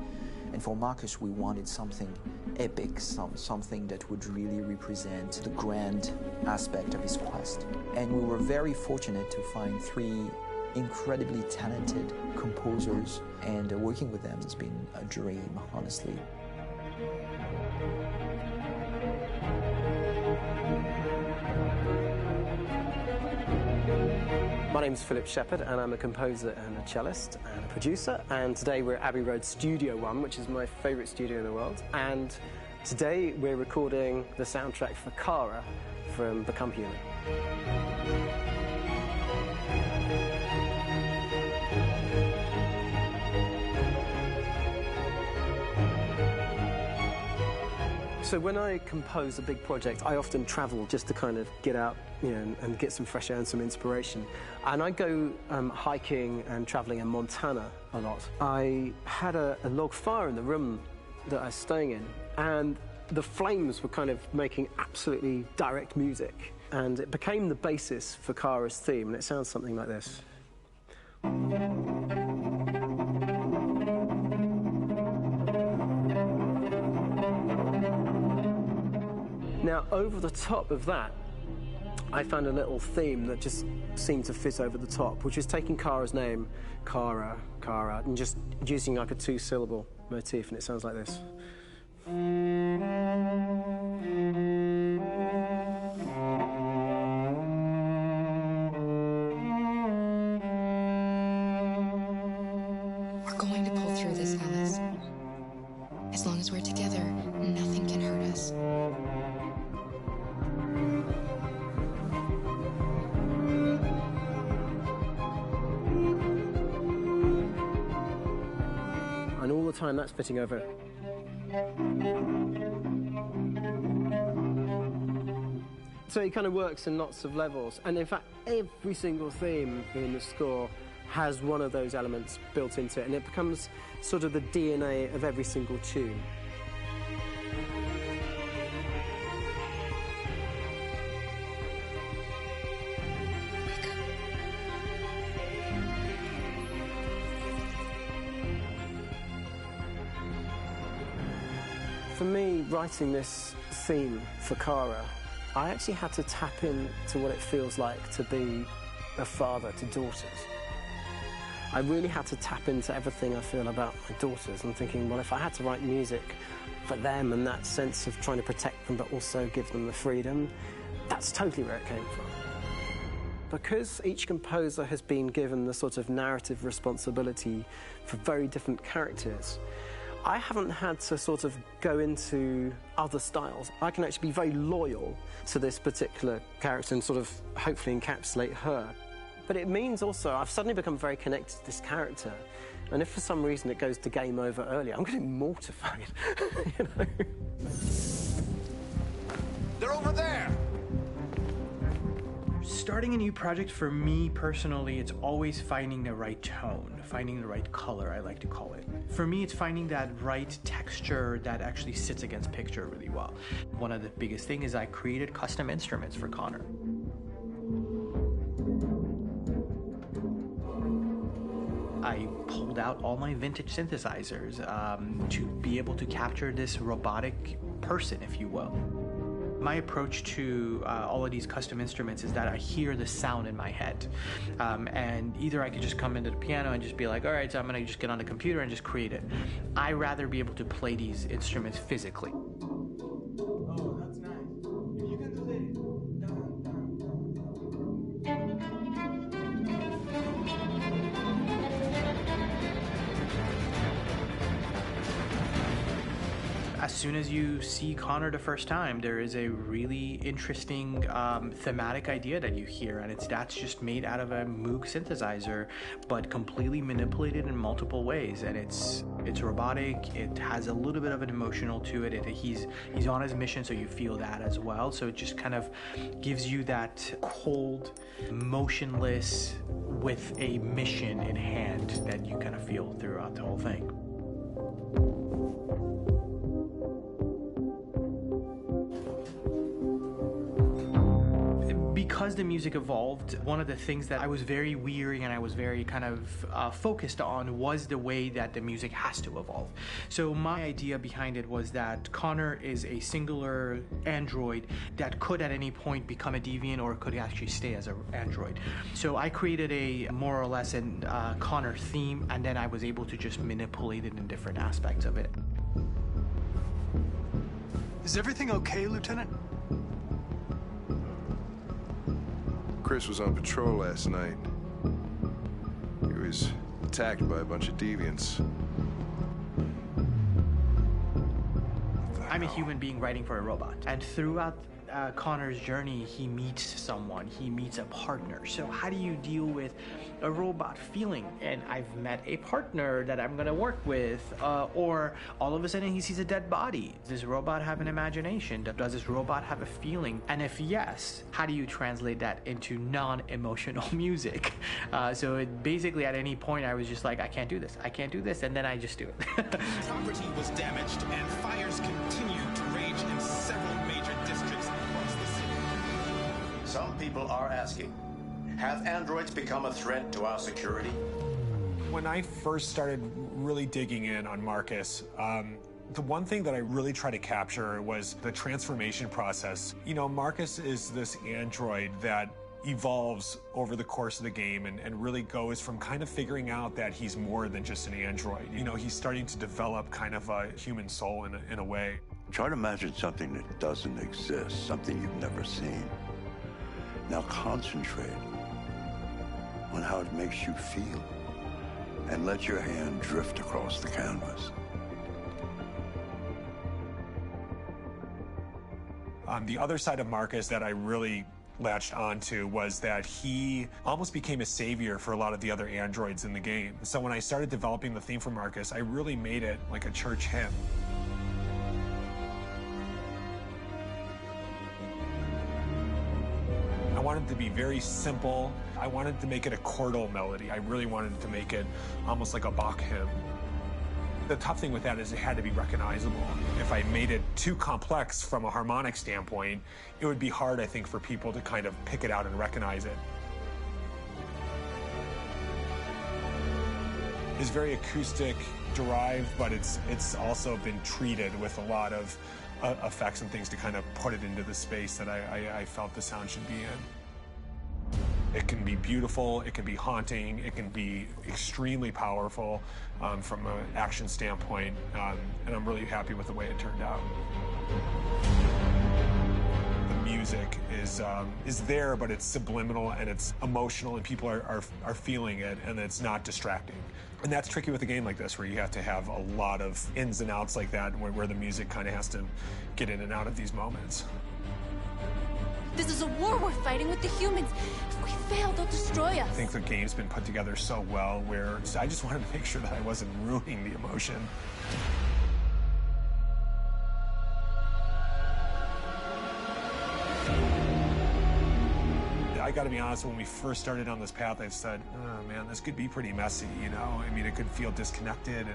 And for Marcus, we wanted something epic, something that would really represent the grand aspect of his quest. And we were very fortunate to find 3 incredibly talented composers, and working with them has been a dream, honestly. My name is Philip Shepherd, and I'm a composer and a cellist and a producer. And today we're at Abbey Road Studio One, which is my favourite studio in the world. And today we're recording the soundtrack for Kara from Become Human. So when I compose a big project, I often travel just to kind of get out, and get some fresh air and some inspiration. And I go hiking and traveling in Montana a lot. I had a log fire in the room that I was staying in, and the flames were kind of making absolutely direct music. And it became the basis for Kara's theme, and it sounds something like this. Now, over the top of that, I found a little theme that just seemed to fit over the top, which is taking Kara's name, Kara, and just using like a two-syllable motif, and it sounds like this. We're going to pull through this, Alice. As long as we're together, nothing can hurt us. And all the time that's fitting over. So it kind of works in lots of levels, and in fact every single theme in the score has one of those elements built into it, and it becomes sort of the DNA of every single tune. For me, writing this theme for Kara, I actually had to tap into what it feels like to be a father to daughters. I really had to tap into everything I feel about my daughters. I'm thinking, well, if I had to write music for them and that sense of trying to protect them but also give them the freedom, that's totally where it came from. Because each composer has been given the sort of narrative responsibility for very different characters, I haven't had to sort of go into other styles. I can actually be very loyal to this particular character and sort of hopefully encapsulate her. But it means also I've suddenly become very connected to this character, and if for some reason it goes to game over early, I'm going to be mortified, you know? They're over there! Starting a new project, for me personally, it's always finding the right tone, finding the right color, I like to call it. For me, it's finding that right texture that actually sits against picture really well. One of the biggest things is I created custom instruments for Connor. I pulled out all my vintage synthesizers to be able to capture this robotic person, if you will. My approach to all of these custom instruments is that I hear the sound in my head. And either I could just come into the piano and just be like, all right, so I'm gonna just get on the computer and just create it. I rather be able to play these instruments physically. Oh, that's nice. If you can do that. As soon as you see Connor the first time, there is a really interesting thematic idea that you hear, and that's just made out of a Moog synthesizer, but completely manipulated in multiple ways. And it's robotic. It has a little bit of an emotional to it. He's on his mission, so you feel that as well. So it just kind of gives you that cold, motionless, with a mission in hand that you kind of feel throughout the whole thing. Because the music evolved, one of the things that I was very weary and I was very kind of focused on was the way that the music has to evolve. So my idea behind it was that Connor is a singular android that could at any point become a deviant or could actually stay as an android. So I created a more or less an Connor theme, and then I was able to just manipulate it in different aspects of it. Is everything okay, Lieutenant? Chris was on patrol last night. He was attacked by a bunch of deviants. I'm a human being writing for a robot, and throughout Connor's journey, he meets someone, he meets a partner. So how do you deal with a robot feeling? And I've met a partner that I'm gonna work with, or all of a sudden he sees a dead body. Does this robot have an imagination? Does this robot have a feeling? And if yes, how do you translate that into non-emotional music? So basically at any point I was just like, I can't do this, and then I just do it. Property was damaged and fires continue to rage in several major districts across the city. Some people are asking, have androids become a threat to our security? When I first started really digging in on Marcus, the one thing that I really tried to capture was the transformation process. You know, Marcus is this android that evolves over the course of the game and really goes from kind of figuring out that he's more than just an android. You know, he's starting to develop kind of a human soul in a way. Try to imagine something that doesn't exist, something you've never seen. Now concentrate on how it makes you feel and let your hand drift across the canvas. The other side of Marcus that I really latched onto was that he almost became a savior for a lot of the other androids in the game. So when I started developing the theme for Marcus, I really made it like a church hymn. I wanted it to be very simple. I wanted to make it a chordal melody. I really wanted to make it almost like a Bach hymn. The tough thing with that is it had to be recognizable. If I made it too complex from a harmonic standpoint, it would be hard, I think, for people to kind of pick it out and recognize it. It's very acoustic derived, but it's also been treated with a lot of effects and things to kind of put it into the space that I felt the sound should be in. It can be beautiful, it can be haunting, it can be extremely powerful from an action standpoint, and I'm really happy with the way it turned out. The music is there, but it's subliminal and it's emotional, and people are feeling it, and it's not distracting. And that's tricky with a game like this, where you have to have a lot of ins and outs like that, where the music kind of has to get in and out of these moments. This is a war we're fighting with the humans. If we fail, they'll destroy us. I think the game's been put together so well where I just wanted to make sure that I wasn't ruining the emotion. I gotta be honest, when we first started on this path, I said, oh man, this could be pretty messy, you know? I mean, it could feel disconnected,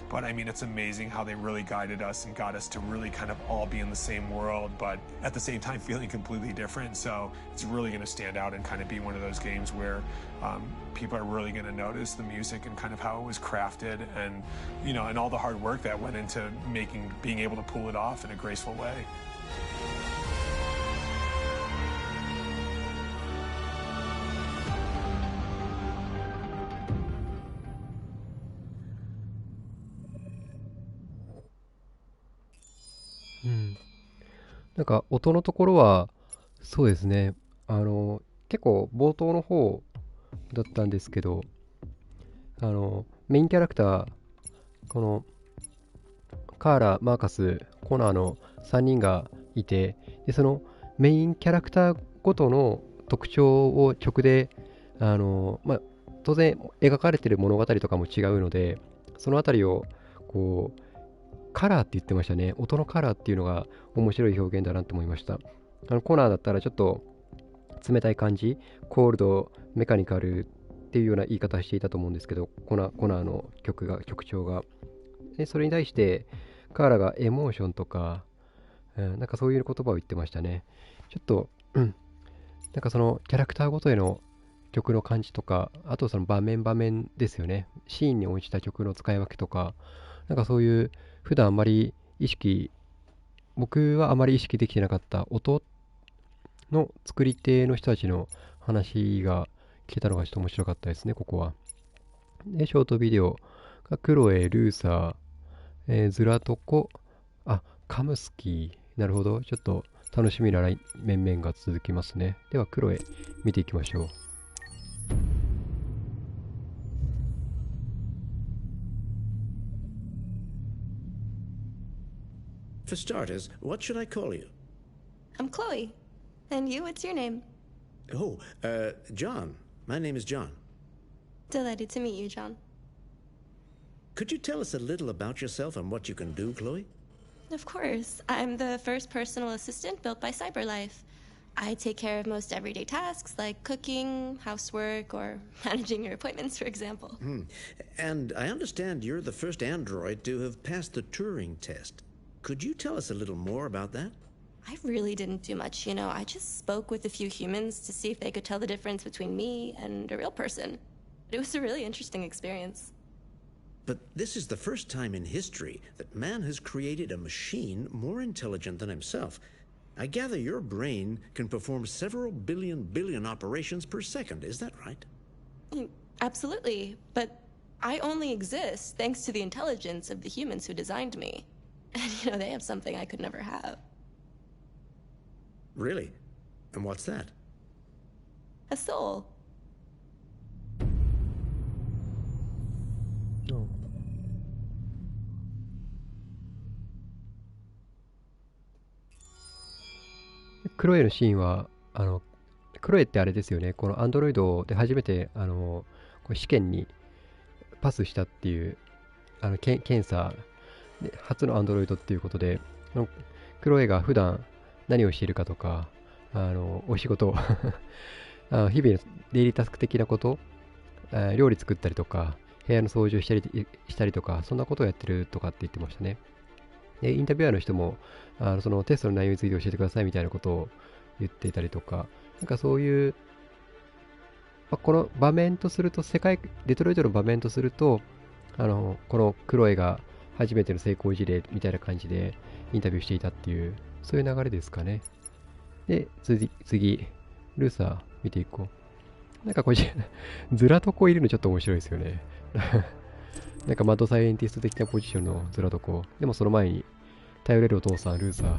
but I mean, it's amazing how they really guided us and got us to really kind of all be in the same world, but at the same time feeling completely different. So it's really gonna stand out and kind of be one of those games where people are really gonna notice the music and kind of how it was crafted, and, you know, and all the hard work that went into being able to pull it off in a graceful way.なんか音のところはそうですね、結構冒頭の方だったんですけど、メインキャラクター、このカーラ、マーカス、コナーの3人がいて、でそのメインキャラクターごとの特徴を曲で当然描かれている物語とかも違うので、そのあたりをこうカラーって言ってましたね。音のカラーっていうのが面白い表現だなと思いました。コナーだったらちょっと冷たい感じ、コールド、メカニカルっていうような言い方していたと思うんですけど、コナーの曲調が。でそれに対してカーラがエモーションとか、なんかそういう言葉を言ってましたね。ちょっと、なんかそのキャラクターごとへの曲の感じとか、あとその場面ですよね。シーンに応じた曲の使い分けとか、なんかそういう普段あんまり僕はあまり意識できてなかった音の作り手の人たちの話が聞けたのがちょっと面白かったですね、ここは。で、ショートビデオがクロエ、ルーサー、ズラトコ、カムスキー。なるほど。ちょっと楽しみな面々が続きますね。では、クロエ見ていきましょう。For starters, what should I call you? I'm Chloe. And you, what's your name? Oh, John. My name is John. Delighted to meet you, John. Could you tell us a little about yourself and what you can do, Chloe? Of course. I'm the first personal assistant built by CyberLife. I take care of most everyday tasks like cooking, housework, or managing your appointments, for example. And I understand you're the first android to have passed the Turing test. Could you tell us a little more about that? I really didn't do much, you know. I just spoke with a few humans to see if they could tell the difference between me and a real person. It was a really interesting experience. But this is the first time in history that man has created a machine more intelligent than himself. I gather your brain can perform several billion operations per second. Is that right? Absolutely. But I only exist thanks to the intelligence of the humans who designed me. And, you know, they have something I could never have. Really? And what's that? A soul. Oh.クロエのシーンは、クロエってあれですよね、このアンドロイドで初めて、これ試験にパスしたっていう、検査で、初のアンドロイドっていうことで、クロエが普段何をしているかとか、お仕事、日々のデイリータスク的なこと、料理作ったりとか、部屋の掃除をしたりとか、そんなことをやってるとかって言ってましたね。で、インタビュアーの人も、そのテストの内容について教えてくださいみたいなことを言っていたりとか、なんかそういう、この場面とすると、デトロイトの場面とすると、このクロエが初めての成功事例みたいな感じでインタビューしていたっていう、そういう流れですかね。で、次、ルーサー見ていこう。なんかこれ、ずらとこいるのちょっと面白いですよね。なんかマッドサイエンティスト的なポジションのずらとこ。でもその前に、頼れるお父さん、ルーサー。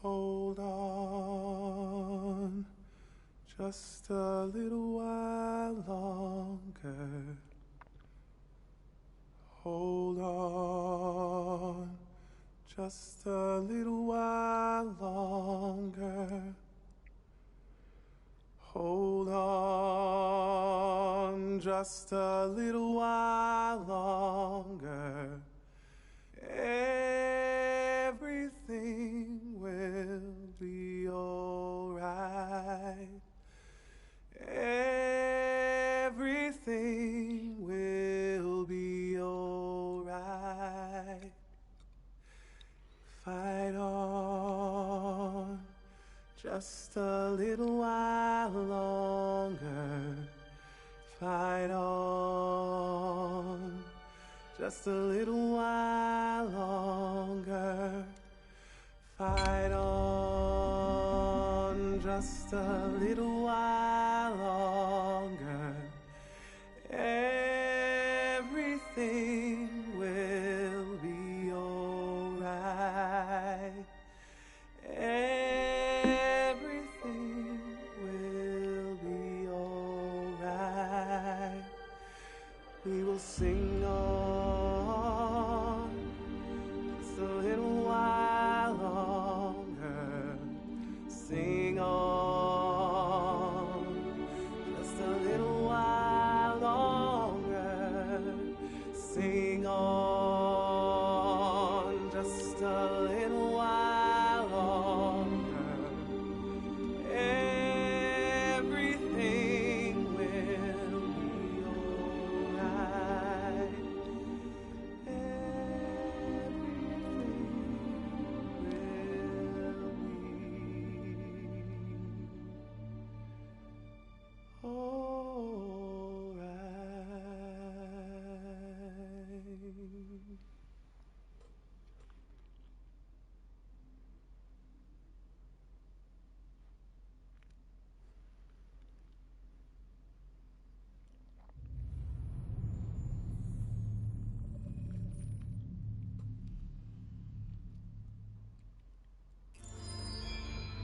Hold on, just a little while longer. Hold on, just a little while longer. Hold on, just a little while longer. Everything will be alright. Everything will be alright. Fight on just a little while longer. Fight on just a little while longer. Fight on just a little while longer. Everything will be alright. Everything will be alright. We will sing on just a little while longer. Sing on just a little while longer. Sing on just a little while longer. Everything will be alright. Everything will be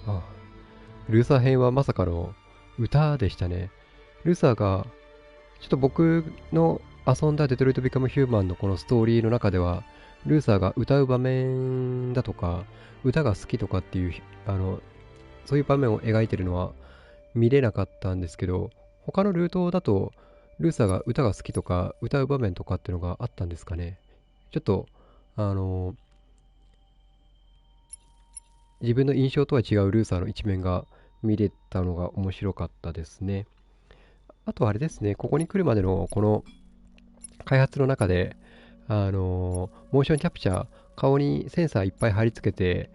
あ、ルーサー編はまさかの歌でしたね。ルーサーが、ちょっと僕の遊んだデトロイト・ビカム・ヒューマンのこのストーリーの中では、ルーサーが歌う場面だとか、歌が好きとかっていう、そういう場面を描いてるのは見れなかったんですけど、他のルートだと、ルーサーが歌が好きとか、歌う場面とかっていうのがあったんですかね。ちょっと、自分の印象とは違うルーサーの一面が見れたのが面白かったですね。あとあれですね、ここに来るまでのこの開発の中で、モーションキャプチャー、顔にセンサーいっぱい貼り付けて、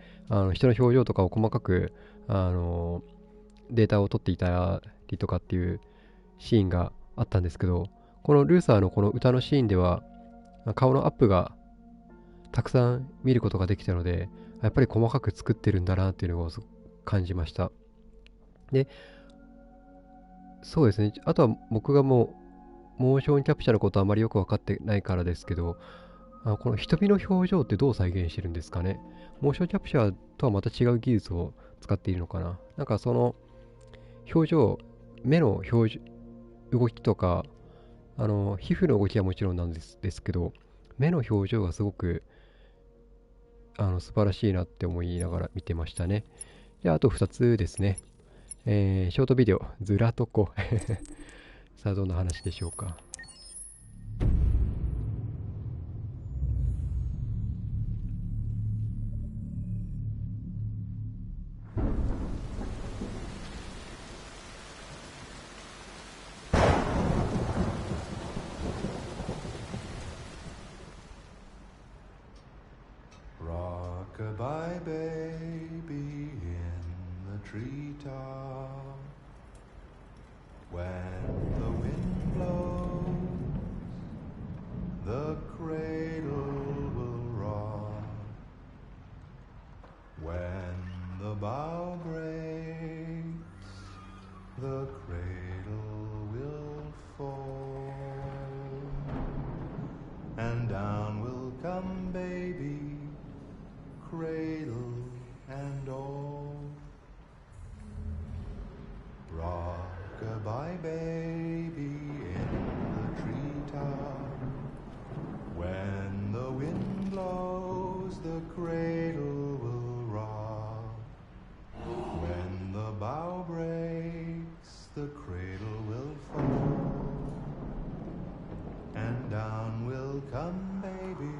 人の表情とかを細かく、データを取っていたりとかっていうシーンがあったんですけど、このルーサーのこの歌のシーンでは、顔のアップがたくさん見ることができたので、やっぱり細かく作ってるんだなっていうのを感じました。で、そうですね。あとは僕がもう、モーションキャプチャーのことあまりよく分かってないからですけど、この瞳の表情ってどう再現してるんですかね。モーションキャプチャーとはまた違う技術を使っているのかな。なんかその、表情、目の動きとか、皮膚の動きはもちろんなんですけど、目の表情がすごく、素晴らしいなって思いながら見てましたね。で、あと2つですね。ショートビデオ、ずらとこ。さあ、どんな話でしょうか。Rock-a-bye baby in the treetop. When the wind blows, the cradle will rock. When the bough breaks, the cradle will fall. And down will come baby, cradle and all. Rock-a-bye baby in the treetop. When the wind blows, the cradle will rock. When the bough breaks, the cradle will fall. And down will come baby,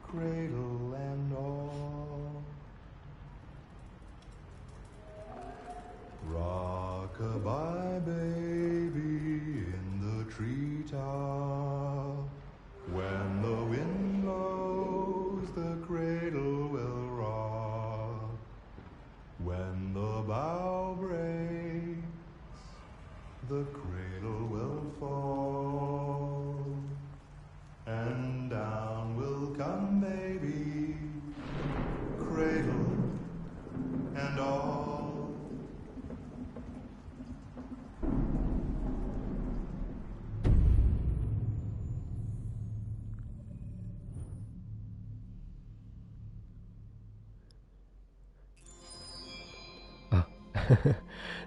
cradle and all. Rock-a-bye baby in the treetop. When the wind blows, the cradle will rock. When the bough breaks, the cradle will fall. And down will come baby, cradle and all.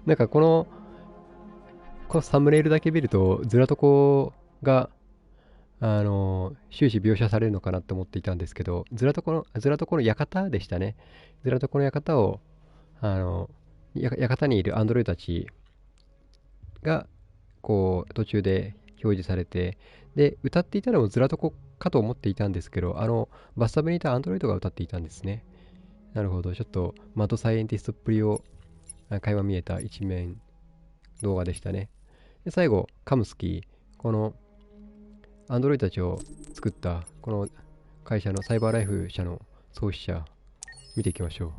なんかこのサムネイルだけ見ると、ずらとこが、終始描写されるのかなって思っていたんですけど、ずらとこの館でしたね。ずらとこの館を、館にいるアンドロイドたちが、こう、途中で表示されて、で、歌っていたのもずらとこかと思っていたんですけど、バスタブにいたアンドロイドが歌っていたんですね。なるほど。ちょっと、マッドサイエンティストっぷりを、垣間見えた一面動画でしたね。で、最後、カムスキー。この、アンドロイドたちを作った、この会社のサイバーライフ社の創始者、見ていきましょう。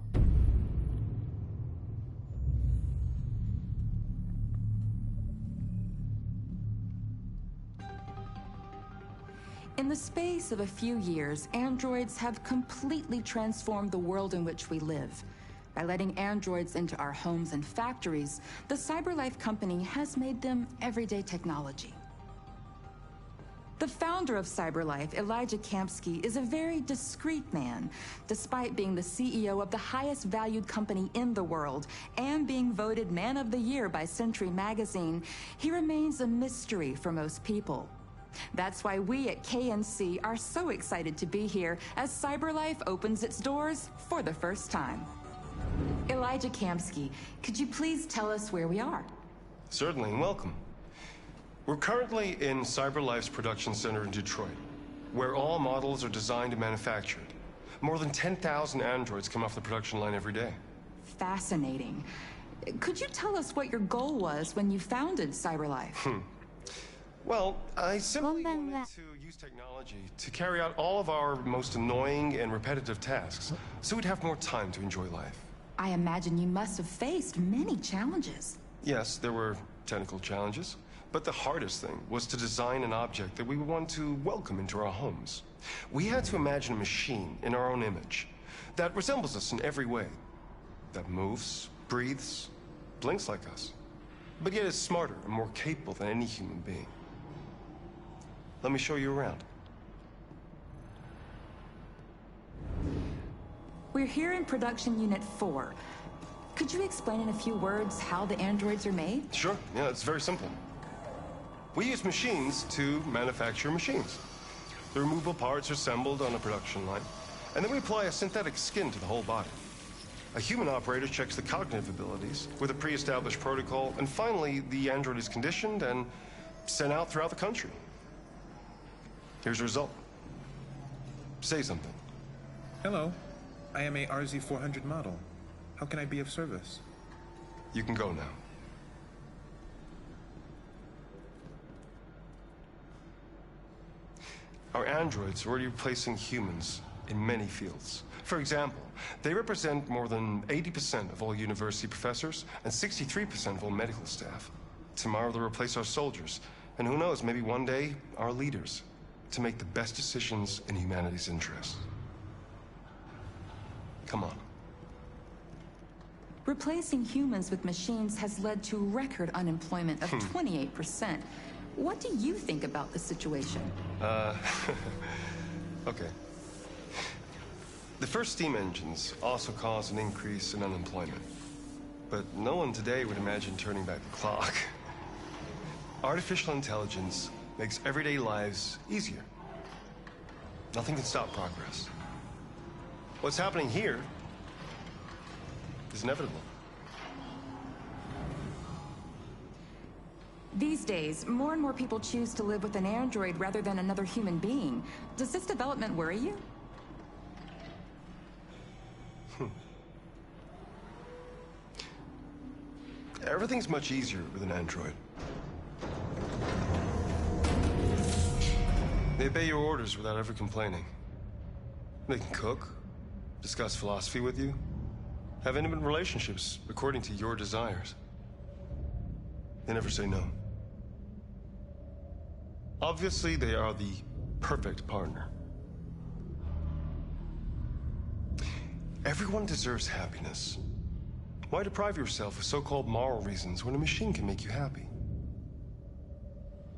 In the space of a few years, androids have completely transformed the world in which we live. By letting androids into our homes and factories, the CyberLife company has made them everyday technology. The founder of CyberLife, Elijah Kamsky, is a very discreet man. Despite being the CEO of the highest valued company in the world and being voted Man of the Year by Century Magazine, he remains a mystery for most people. That's why we at KNC are so excited to be here as CyberLife opens its doors for the first time. Elijah Kamsky, could you please tell us where we are? Certainly, and welcome. We're currently in CyberLife's production center in Detroit, where all models are designed and manufactured. More than 10,000 androids come off the production line every day. Fascinating. Could you tell us what your goal was when you founded CyberLife? Well, I simply wanted to use technology to carry out all of our most annoying and repetitive tasks, so we'd have more time to enjoy life. I imagine you must have faced many challenges. Yes, there were technical challenges. But the hardest thing was to design an object that we would want to welcome into our homes. We had to imagine a machine in our own image that resembles us in every way, that moves, breathes, blinks like us, but yet is smarter and more capable than any human being. Let me show you around. We're here in Production Unit 4. Could you explain in a few words how the androids are made? Sure, yeah, it's very simple. We use machines to manufacture machines. The removable parts are assembled on a production line, and then we apply a synthetic skin to the whole body. A human operator checks the cognitive abilities with a pre-established protocol, and finally, the android is conditioned and sent out throughout the country. Here's the result. Say something. Hello, I am a RZ400 model. How can I be of service? You can go now. Our androids are already replacing humans in many fields. For example, they represent more than 80% of all university professors and 63% of all medical staff. Tomorrow they'll replace our soldiers, and who knows, maybe one day, our leaders, to make the best decisions in humanity's interests. Come on. Replacing humans with machines has led to record unemployment of 28%. What do you think about the situation? Okay. The first steam engines also caused an increase in unemployment. But no one today would imagine turning back the clock. Artificial intelligence makes everyday lives easier. Nothing can stop progress. What's happening here is inevitable. These days, more and more people choose to live with an android rather than another human being. Does this development worry you? Everything's much easier with an android. They obey your orders without ever complaining. They can cook, discuss philosophy with you, have intimate relationships according to your desires. They never say no. Obviously, they are the perfect partner. Everyone deserves happiness. Why deprive yourself of so-called moral reasons when a machine can make you happy?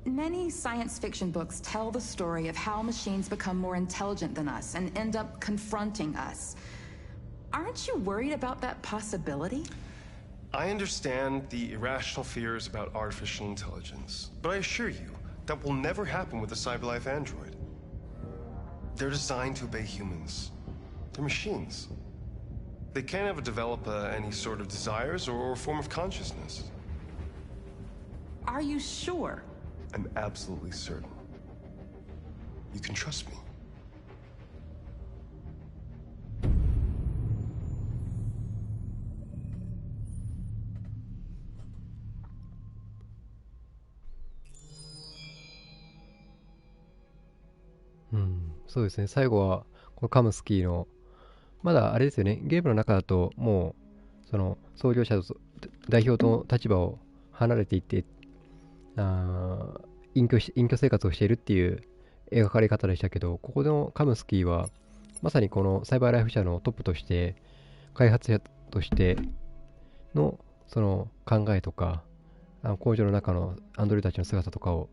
Many science fiction books tell the story of how machines become more intelligent than us and end up confronting us. Aren't you worried about that possibility? I understand the irrational fears about artificial intelligence, but I assure you that will never happen with a CyberLife android. They're designed to obey humans. They're machines. They can't ever develop any sort of desires or form of consciousness. Are you sure? I'm absolutely certain. You can trust me.そうですね。最後は、このカムスキーの、まだあれですよね、ゲームの中だと、もう、その、創業者と代表の立場を離れていって、隠居生活をしているっていう描かれ方でしたけど、ここのカムスキーは、まさにこのサイバーライフ社のトップとして、開発者としての、その考えとか、工場の中のアンドロイドたちの姿とかを、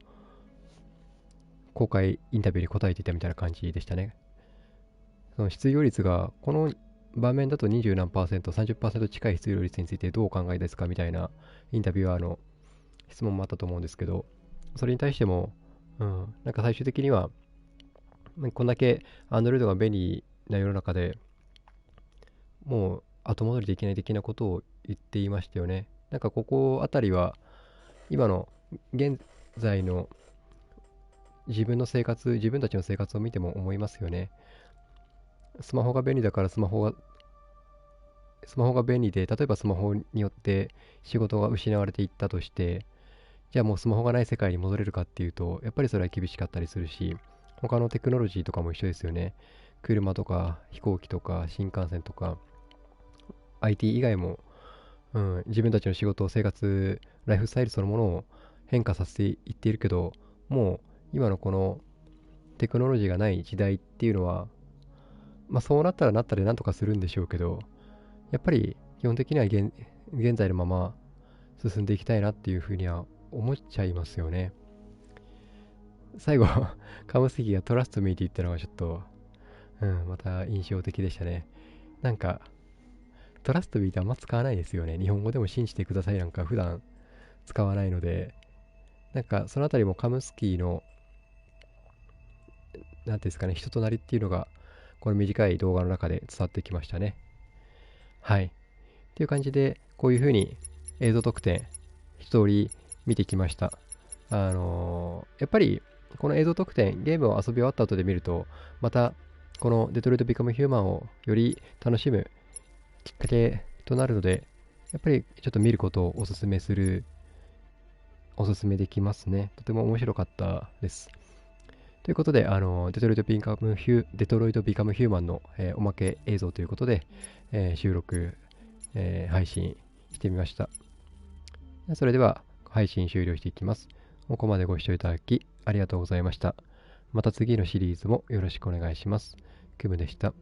公開インタビューに答えていたみたいな感じでしたね。その失業率がこの場面だと20何%、30% 近い失業率についてどうお考えですかみたいなインタビュアーの質問もあったと思うんですけど、それに対しても、なんか最終的には、こんだけ Android が便利な世の中でもう後戻りできない的なことを言っていましたよね。なんかここあたりは今の現在の自分たちの生活を見ても思いますよね。スマホが便利だからスマホが便利で、例えばスマホによって仕事が失われていったとして、じゃあもうスマホがない世界に戻れるかっていうと、やっぱりそれは厳しかったりするし、他のテクノロジーとかも一緒ですよね。車とか飛行機とか新幹線とか IT 以外も、自分たちの仕事、生活、ライフスタイルそのものを変化させていっているけど、もう今のこのテクノロジーがない時代っていうのは、そうなったらなったでなんとかするんでしょうけど、やっぱり基本的には現在のまま進んでいきたいなっていうふうには思っちゃいますよね。最後カムスキがトラストミーって言ったのがちょっと、また印象的でしたね。なんかトラストミーってあんま使わないですよね。日本語でも信じてくださいなんか普段使わないので、なんかそのあたりもカムスキーのなんていうんですかね、人となりっていうのがこの短い動画の中で伝わってきましたね。はい。っていう感じで、こういう風に映像特典一通り見てきました。やっぱりこの映像特典、ゲームを遊び終わった後で見ると、またこのデトロイト・ビカム・ヒューマンをより楽しむきっかけとなるので、やっぱりちょっと見ることをおすすめできますね。とても面白かったです。ということで、デトロイト・ビカム・ヒューマンの、おまけ映像ということで、収録、配信してみました。それでは配信終了していきます。ここまでご視聴いただきありがとうございました。また次のシリーズもよろしくお願いします。クムでした。